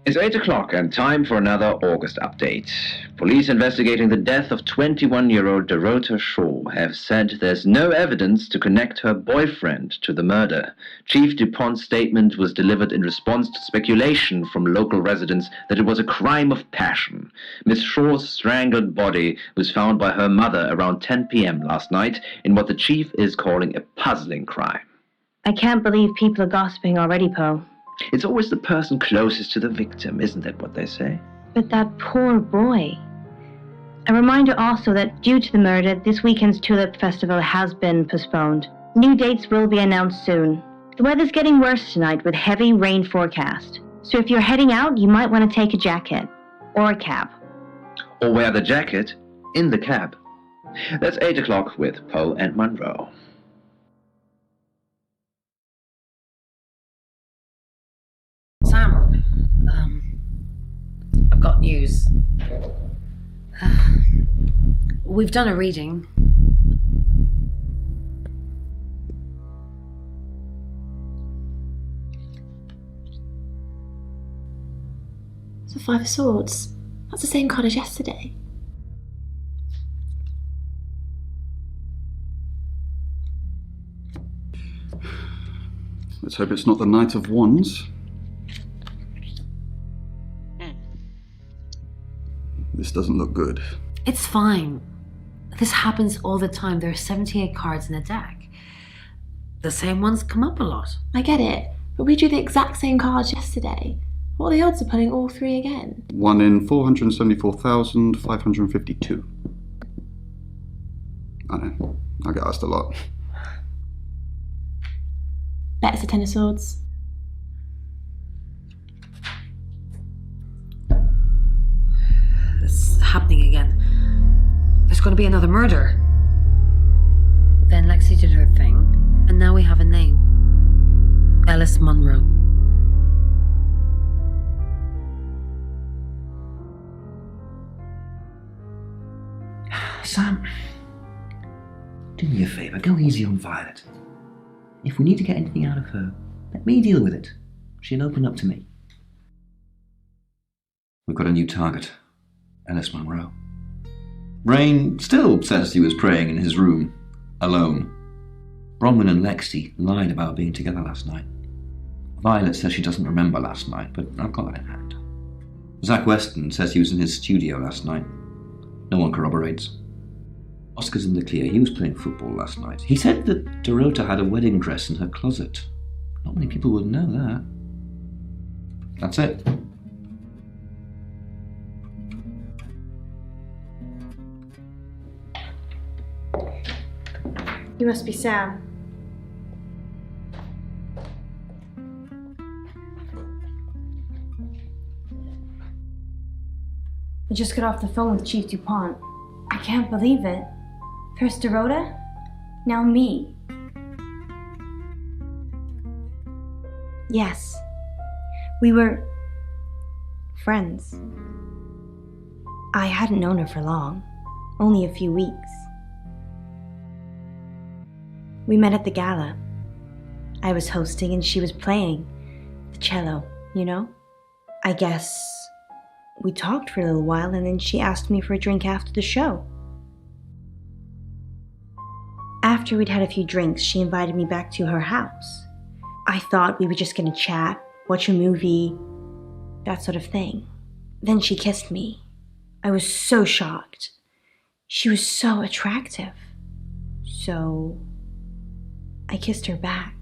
It's 8 o'clock and time for another August update. Police investigating the death of 21-year-old Dorota Shaw have said there's no evidence to connect her boyfriend to the murder. Chief DuPont's statement was delivered in response to speculation from local residents that it was a crime of passion. Miss Shaw's strangled body was found by her mother around 10 p.m. last night in what the chief is calling a puzzling crime.
I can't believe people are gossiping already, Poe.
It's always the person closest to the victim, isn't that what they say?
But that poor boy. A reminder also that due to the murder, this weekend's Tulip Festival has been postponed. New dates will be announced soon. The weather's getting worse tonight with heavy rain forecast. So if you're heading out, you might want to take a jacket. Or a cab.
Or wear the jacket in the cab. That's 8 o'clock with Poe and Monroe.
Sam, I've got news. We've done a reading.
It's a Five of Swords. That's the same card as yesterday.
Let's hope it's not the Knight of Wands. This doesn't look good.
It's fine. This happens all the time. There are 78 cards in a deck. The same ones come up a lot.
I get it, but we drew the exact same cards yesterday. What are the odds of pulling all three again?
1 in 474,552. I know. I get asked a lot.
Bet it's a Ten of Swords.
It's happening again. There's going to be another murder. Then Lexi did her thing.
And now we have a name. Alice Munro.
Sam, do me a favour, go easy on Violet. If we need to get anything out of her, let me deal with it. She'll open up to me. We've got a new target, Alice Munro. Rain still says he was praying in his room, alone. Bronwyn and Lexi lied about being together last night. Violet says she doesn't remember last night, but I've got that in hand. Zach Weston says he was in his studio last night. No one corroborates. Oscar's in the clear. He was playing football last night. He said that Dorota had a wedding dress in her closet. Not many people would know that. That's it.
You must be Sam. I just got off the phone with Chief DuPont. I can't believe it. First Dorota, now me. Yes, we were friends. I hadn't known her for long, only a few weeks. We met at the gala. I was hosting and she was playing the cello, you know? I guess we talked for a little while and then she asked me for a drink after the show. After we'd had a few drinks, she invited me back to her house. I thought we were just gonna chat, watch a movie, that sort of thing. Then she kissed me. I was so shocked. She was so attractive. So I kissed her back.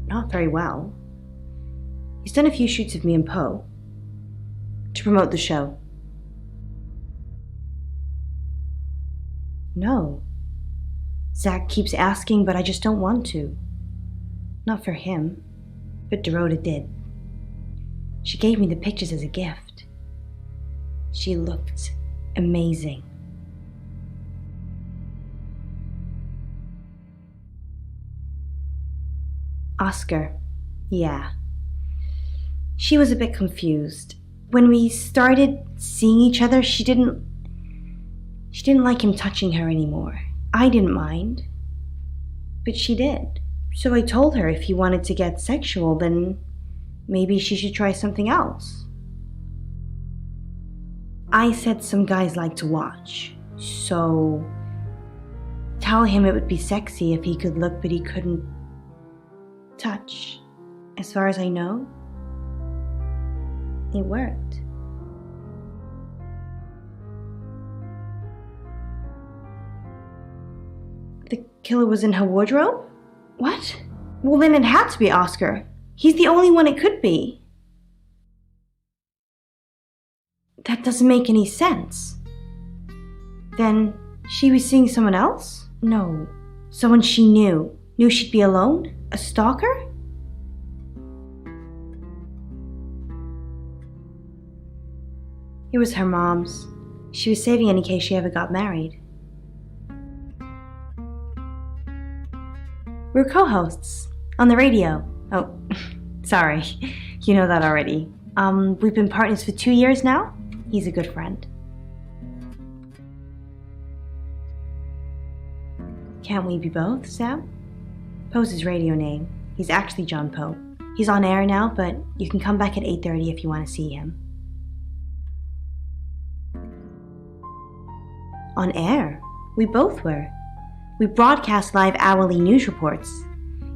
Not very well. He's done a few shoots of me and Poe to promote the show. No. Zach keeps asking, but I just don't want to. Not for him, but Dorota did. She gave me the pictures as a gift. She looked amazing. Oscar, yeah. She was a bit confused. When we started seeing each other, she didn't like him touching her anymore. I didn't mind, but she did. So I told her if he wanted to get sexual, then maybe she should try something else. I said some guys like to watch, so tell him it would be sexy if he could look but he couldn't touch. As far as I know, it worked. The killer was in her wardrobe? What? Well, then it had to be Oscar. He's the only one it could be. That doesn't make any sense. Then she was seeing someone else? No. Someone she knew. Knew she'd be alone? A stalker? It was her mom's. She was saving in case she ever got married. We're co-hosts on the radio. Oh, sorry. You know that already. We've been partners for 2 years now. He's a good friend. Can't we be both, Sam? Poe's his radio name. He's actually John Poe. He's on air now, but you can come back at 8:30 if you want to see him. On air? We both were. We broadcast live hourly news reports.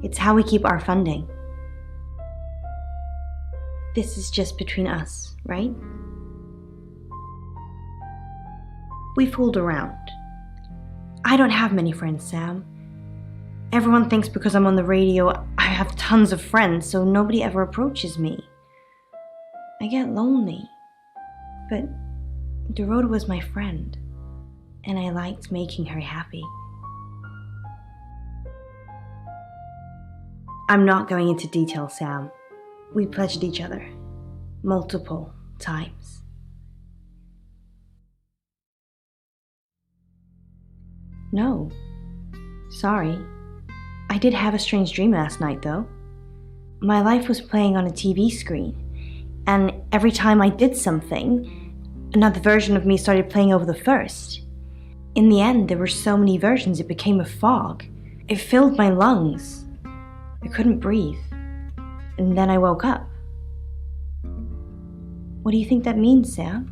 It's how we keep our funding. This is just between us, right? We fooled around. I don't have many friends, Sam. Everyone thinks because I'm on the radio, I have tons of friends, so nobody ever approaches me. I get lonely. But Dorota was my friend, and I liked making her happy. I'm not going into detail, Sam. We pledged each other multiple times. No. Sorry. I did have a strange dream last night, though. My life was playing on a TV screen, and every time I did something, another version of me started playing over the first. In the end, there were so many versions it became a fog. It filled my lungs. I couldn't breathe. And then I woke up. What do you think that means, Sam?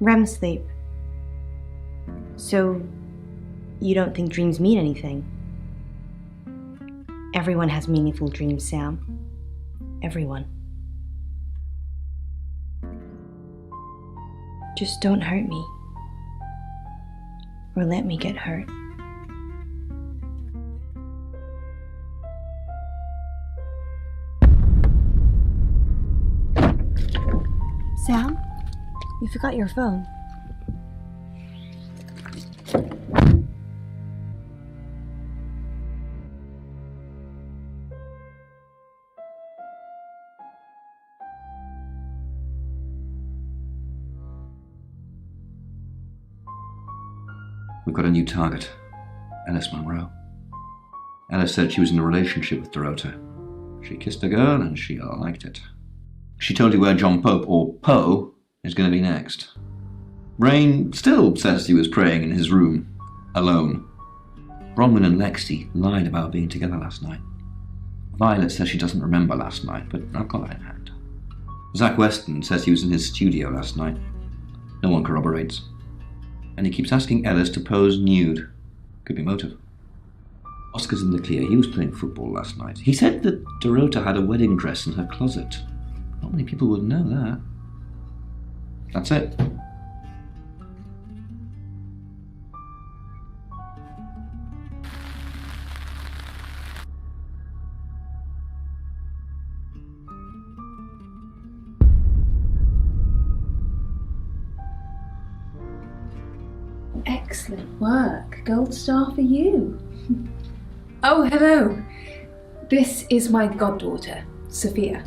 REM sleep. So, you don't think dreams mean anything? Everyone has meaningful dreams, Sam. Everyone. Just don't hurt me. Or let me get hurt. Sam, you forgot your phone.
We've got a new target, Alice Monroe. Alice said she was in a relationship with Dorota. She kissed a girl and she liked it. She told you where John Pope, or Poe, is going to be next. Rain still says he was praying in his room, alone. Bronwyn and Lexi lied about being together last night. Violet says she doesn't remember last night, but I've got that in hand. Zach Weston says he was in his studio last night. No one corroborates. And he keeps asking Ellis to pose nude. Could be motive. Oscar's in the clear. He was playing football last night. He said that Dorota had a wedding dress in her closet. Not many people would know that. That's it.
Excellent work. Gold star for you. Oh, hello. This is my goddaughter, Sophia.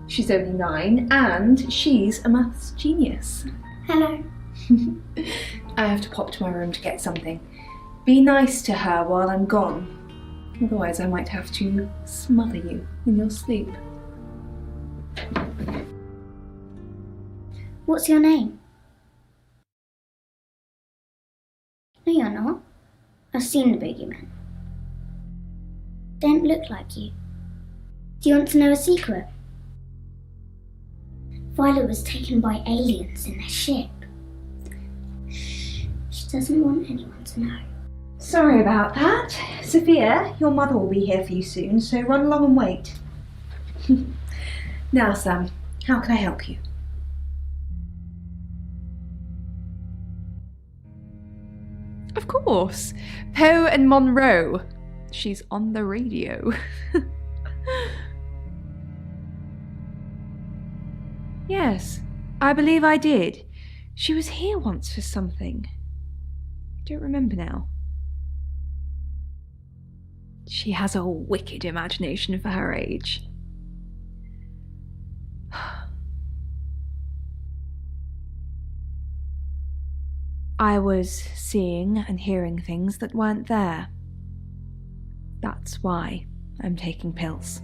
She's only 9 and she's a maths genius.
Hello.
I have to pop to my room to get something. Be nice to her while I'm gone. Otherwise I might have to smother you in your sleep.
What's your name? No, you're not. I've seen the boogeyman. Don't look like you. Do you want to know a secret? Violet was taken by aliens in their ship. Shh, she doesn't want anyone to know.
Sorry about that. Sophia, your mother will be here for you soon, so run along and wait. Now, Sam, how can I help you? of course. Poe and Monroe. She's on the radio. Yes, I believe I did. She was here once for something. I don't remember now. She has a wicked imagination for her age. I was seeing and hearing things that weren't there. That's why I'm taking pills.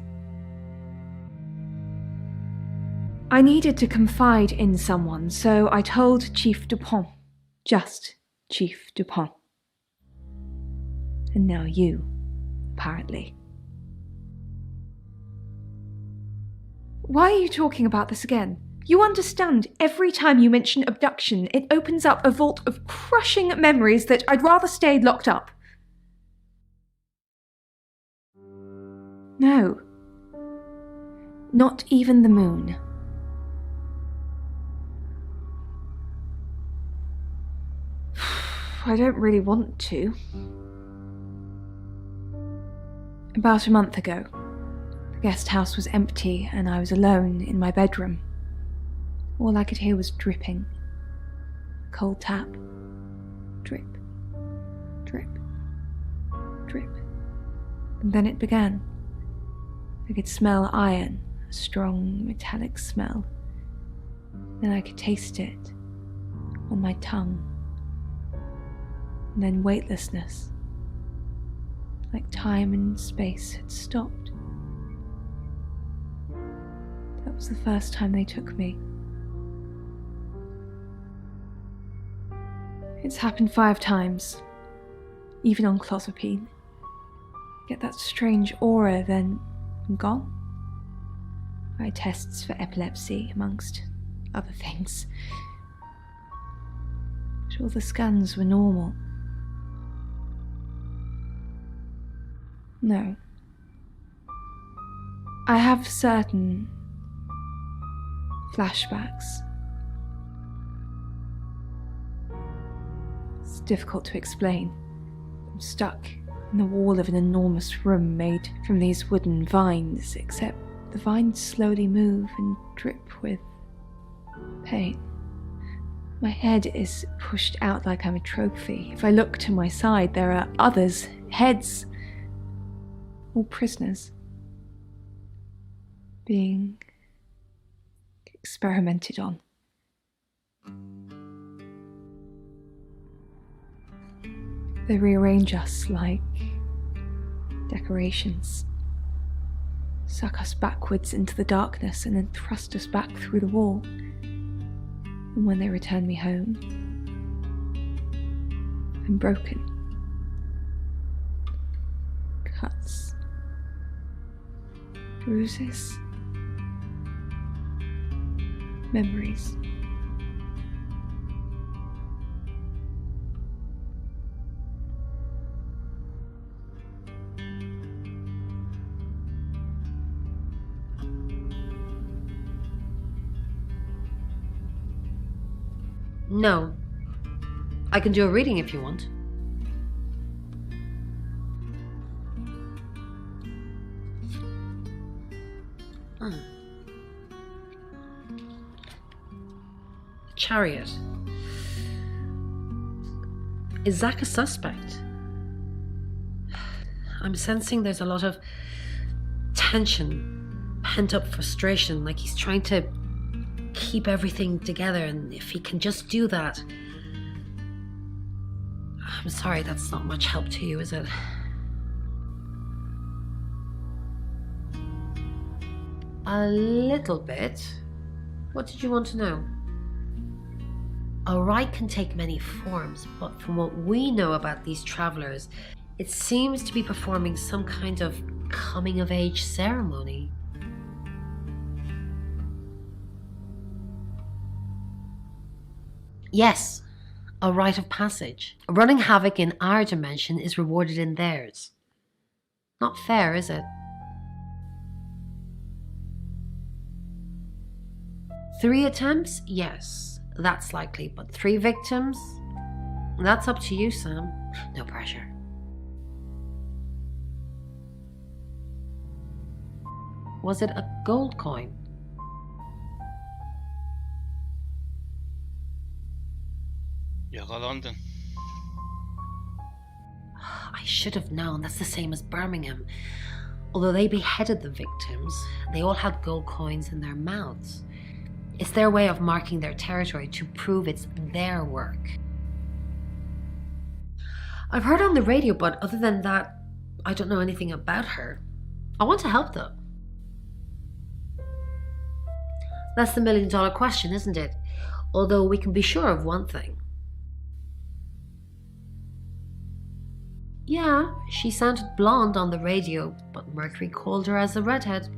I needed to confide in someone, so I told Chief Dupont. Just Chief Dupont. And now you, apparently. Why are you talking about this again? You understand, every time you mention abduction, it opens up a vault of crushing memories that I'd rather stayed locked up. No. Not even the moon. I don't really want to. About a month ago, the guest house was empty and I was alone in my bedroom. All I could hear was dripping. Cold tap. Drip. Drip. Drip. And then it began. I could smell iron, a strong metallic smell. Then I could taste it on my tongue. And then weightlessness. Like time and space had stopped. That was the first time they took me. It's happened 5 times, even on clozapine. Get that strange aura, then I'm gone. I had tests for epilepsy, amongst other things. But all the scans were normal. No. I have certain flashbacks. It's difficult to explain. I'm stuck in the wall of an enormous room made from these wooden vines, except the vines slowly move and drip with pain. My head is pushed out like I'm a trophy. If I look to my side, there are others, heads, all prisoners, being experimented on. They rearrange us like decorations, suck us backwards into the darkness and then thrust us back through the wall. And when they return me home, I'm broken. Cuts. Bruises. Memories.
No. I can do a reading if you want. Chariot. Is Zach a suspect? I'm sensing there's a lot of tension, pent-up frustration, like he's trying to keep everything together, and if he can just do that... I'm sorry, that's not much help to you, is it? A little bit. What did you want to know? A rite can take many forms, but from what we know about these travelers, it seems to be performing some kind of coming-of-age ceremony. Yes, a rite of passage. Running havoc in our dimension is rewarded in theirs. Not fair, is it? Three attempts? Yes, that's likely. But 3 victims? That's up to you, Sam. No pressure. Was it a gold coin?
Yakalandın.
I should have known. That's the same as Birmingham. Although they beheaded the victims, they all had gold coins in their mouths. It's their way of marking their territory to prove it's their work. I've heard on the radio, but other than that, I don't know anything about her. I want to help though. That's the million-dollar question, isn't it? Although we can be sure of one thing. Yeah, she sounded blonde on the radio, but Mercury called her as a redhead.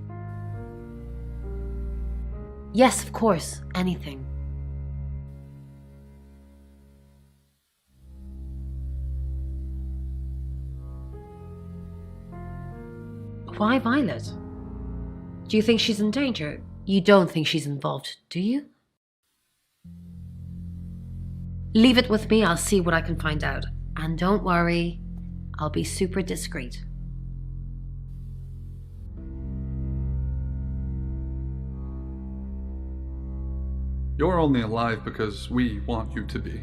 Yes, of course, anything. Why Violet? Do you think she's in danger? You don't think she's involved, do you? Leave it with me, I'll see what I can find out. And don't worry, I'll be super discreet.
You're only alive because we want you to be.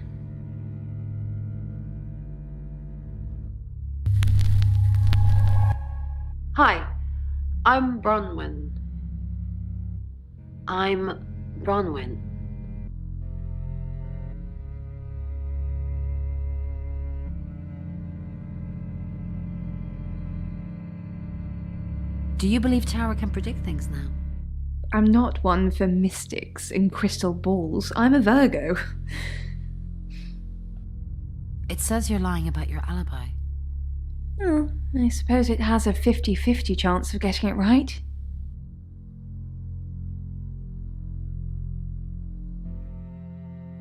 Hi, I'm Bronwyn. Do you believe Tara can predict things now?
I'm not one for mystics and crystal balls. I'm a Virgo.
It says you're lying about your alibi.
Oh, I suppose it has a 50-50 chance of getting it right.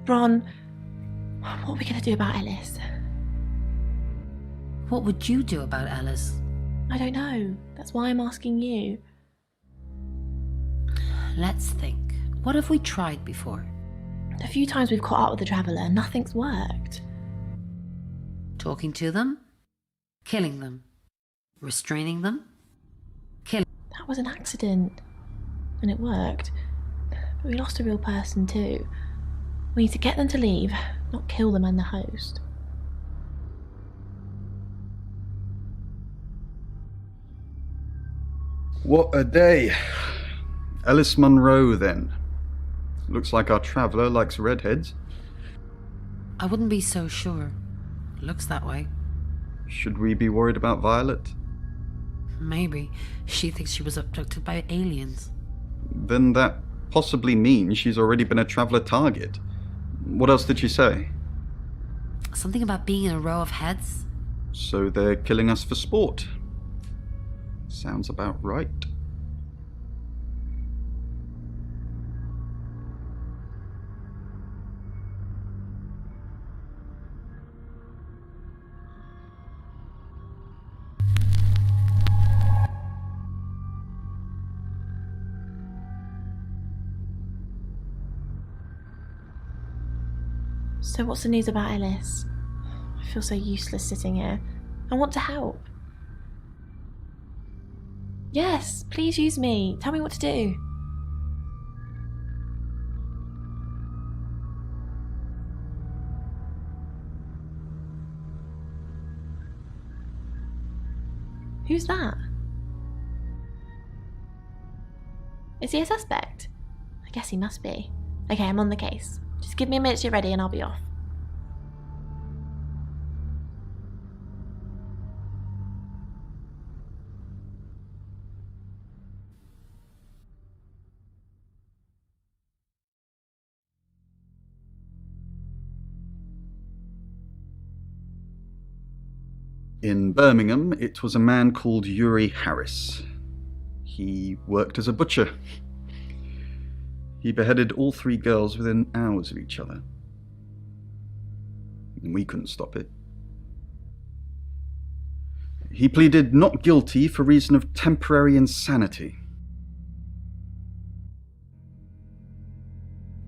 Ron, what are we going to do about Ellis?
What would you do about Ellis?
I don't know. That's why I'm asking you.
Let's think. What have we tried before?
The few times we've caught up with the Traveller, nothing's worked.
Talking to them? Killing them? Restraining them?
That was an accident. And it worked. But we lost a real person too. We need to get them to leave, not kill them and the host.
What a day. Ellis Munro, then. Looks like our traveller likes redheads.
I wouldn't be so sure. Looks that way.
Should we be worried about Violet?
Maybe. She thinks she was abducted by aliens.
Then that possibly means she's already been a traveller target. What else did she say?
Something about being in a row of heads?
So they're killing us for sport. Sounds about right.
So what's the news about Ellis? I feel so useless sitting here. I want to help. Yes, please use me. Tell me what to do. Who's that? Is he a suspect? I guess he must be. Okay, I'm on the case. Just give me a minute to get ready and I'll be off.
In Birmingham, it was a man called Yuri Harris. He worked as a butcher. He beheaded all 3 girls within hours of each other. And we couldn't stop it. He pleaded not guilty for reason of temporary insanity.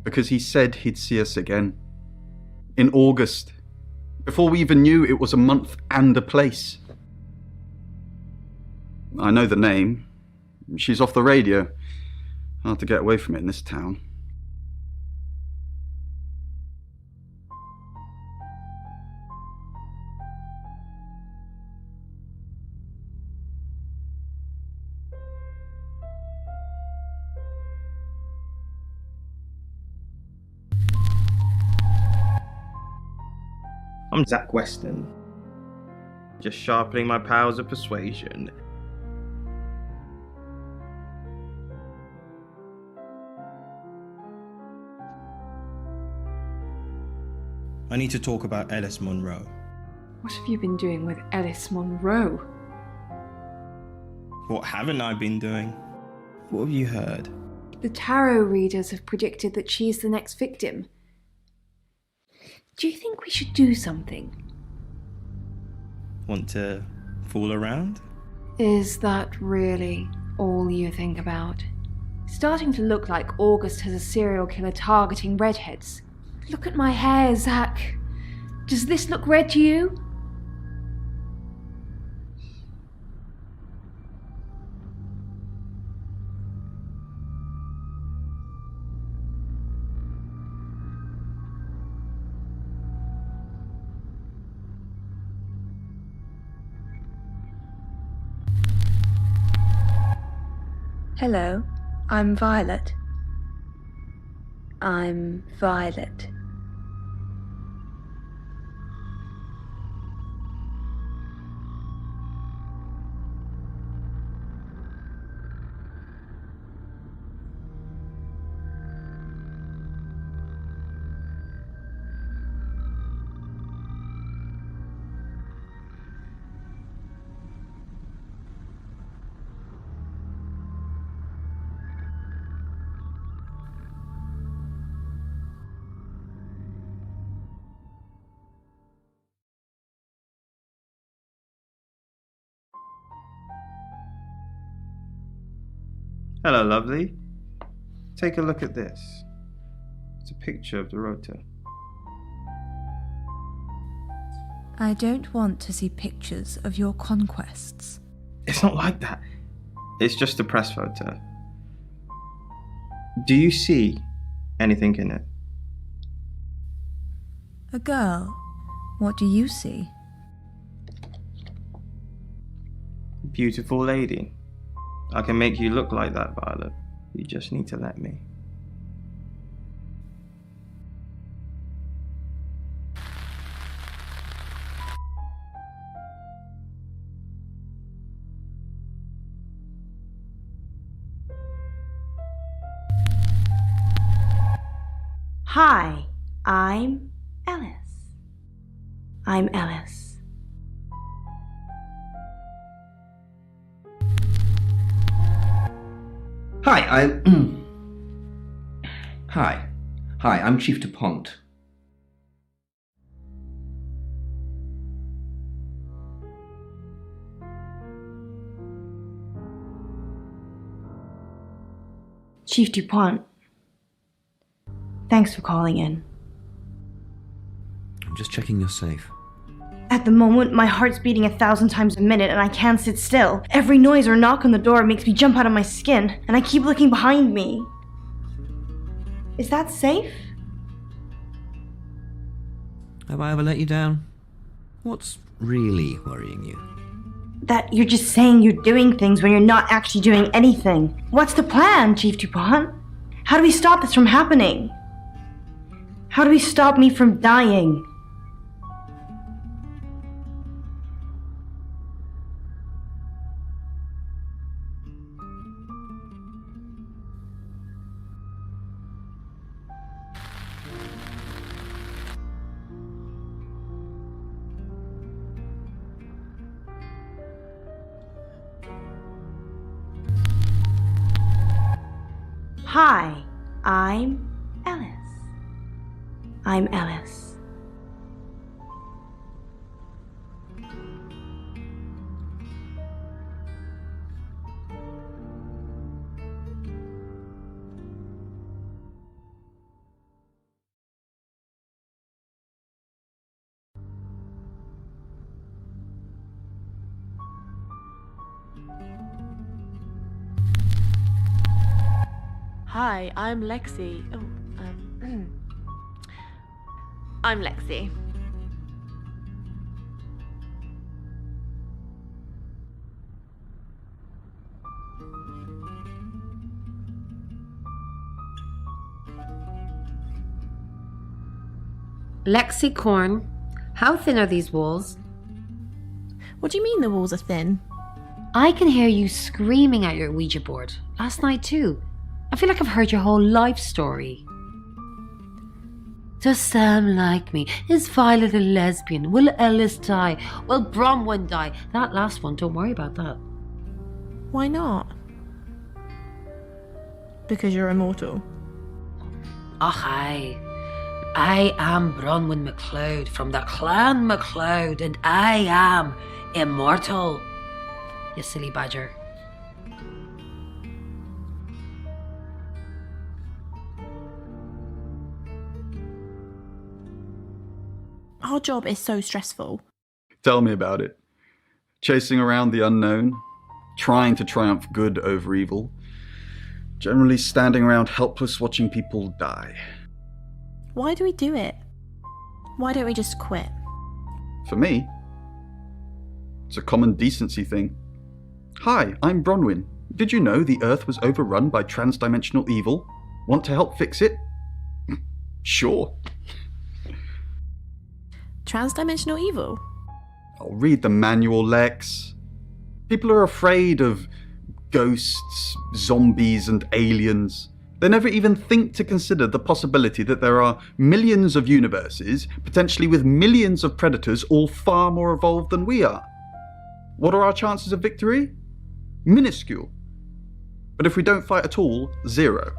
Because he said he'd see us again. In August. Before we even knew it was a month and a place. I know the name. She's off the radio. Hard to get away from it in this town.
I'm Zach Weston, just sharpening my powers of persuasion. I need to talk about Ellis Monroe.
What have you been doing with Ellis Monroe?
What haven't I been doing? What have you heard?
The tarot readers have predicted that she's the next victim. Do you think we should do something?
Want to fool around?
Is that really all you think about? It's starting to look like August has a serial killer targeting redheads. Look at my hair, Zach. Does this look red to you?
Hello, I'm Violet. I'm Violet.
Hello, lovely. Take a look at this. It's a picture of Dorota.
I don't want to see pictures of your conquests.
It's not like that. It's just a press photo. Do you see anything in it?
A girl. What do you see?
Beautiful lady. I can make you look like that, Violet. You just need to let me.
Hi, I'm Ellis. I'm Ellis.
Hi, I'm Chief DuPont.
Chief DuPont. Thanks for calling in.
I'm just checking you're safe.
At the moment, my heart's beating 1,000 times a minute and I can't sit still. Every noise or knock on the door makes me jump out of my skin, and I keep looking behind me. Is that safe?
Have I ever let you down? What's really worrying you?
That you're just saying you're doing things when you're not actually doing anything. What's the plan, Chief DuPont? How do we stop this from happening? How do we stop me from dying? Hi, I'm Ellis. I'm Ellis.
Hi, I'm Lexi. I'm Lexi.
Lexi Korn, how thin are these walls?
What do you mean the walls are thin?
I can hear you screaming at your Ouija board. Last night too. I feel like I've heard your whole life story. Does Sam like me? Is Violet a lesbian? Will Ellis die? Will Bronwyn die? That last one, don't worry about that.
Why not? Because you're immortal.
Oh, I am Bronwyn MacLeod from the Clan MacLeod, and I am immortal. You silly badger.
Our job is so stressful.
Tell me about it. Chasing around the unknown, trying to triumph good over evil, generally standing around helpless watching people die.
Why do we do it? Why don't we just quit?
For me, it's a common decency thing. Hi, I'm Bronwyn. Did you know the Earth was overrun by transdimensional evil? Want to help fix it? Sure.
Transdimensional evil?
I'll read the manual, Lex. People are afraid of ghosts, zombies, and aliens. They never even think to consider the possibility that there are millions of universes, potentially with millions of predators, all far more evolved than we are. What are our chances of victory? Minuscule. But if we don't fight at all, 0.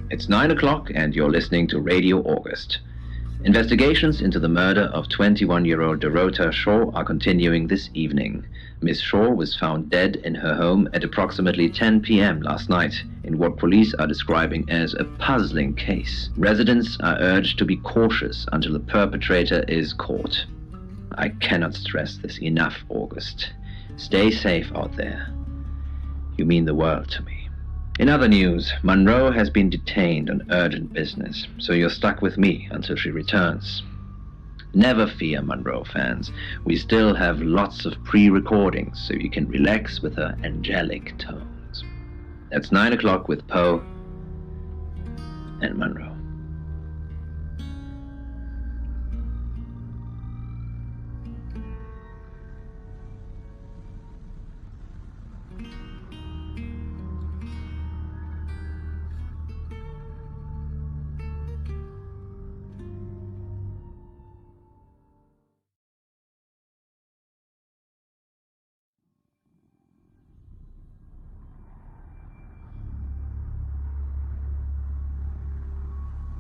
It's 9 o'clock and you're listening to Radio August. Investigations into the murder of 21-year-old Dorota Shaw are continuing this evening. Miss Shaw was found dead in her home at approximately 10 p.m. last night in what police are describing as a puzzling case. Residents are urged to be cautious until the perpetrator is caught. I cannot stress this enough, August. Stay safe out there. You mean the world to me. In other news, Monroe has been detained on urgent business, so you're stuck with me until she returns. Never fear, Monroe fans. We still have lots of pre-recordings, so you can relax with her angelic tones. That's 9 o'clock with Poe and Monroe.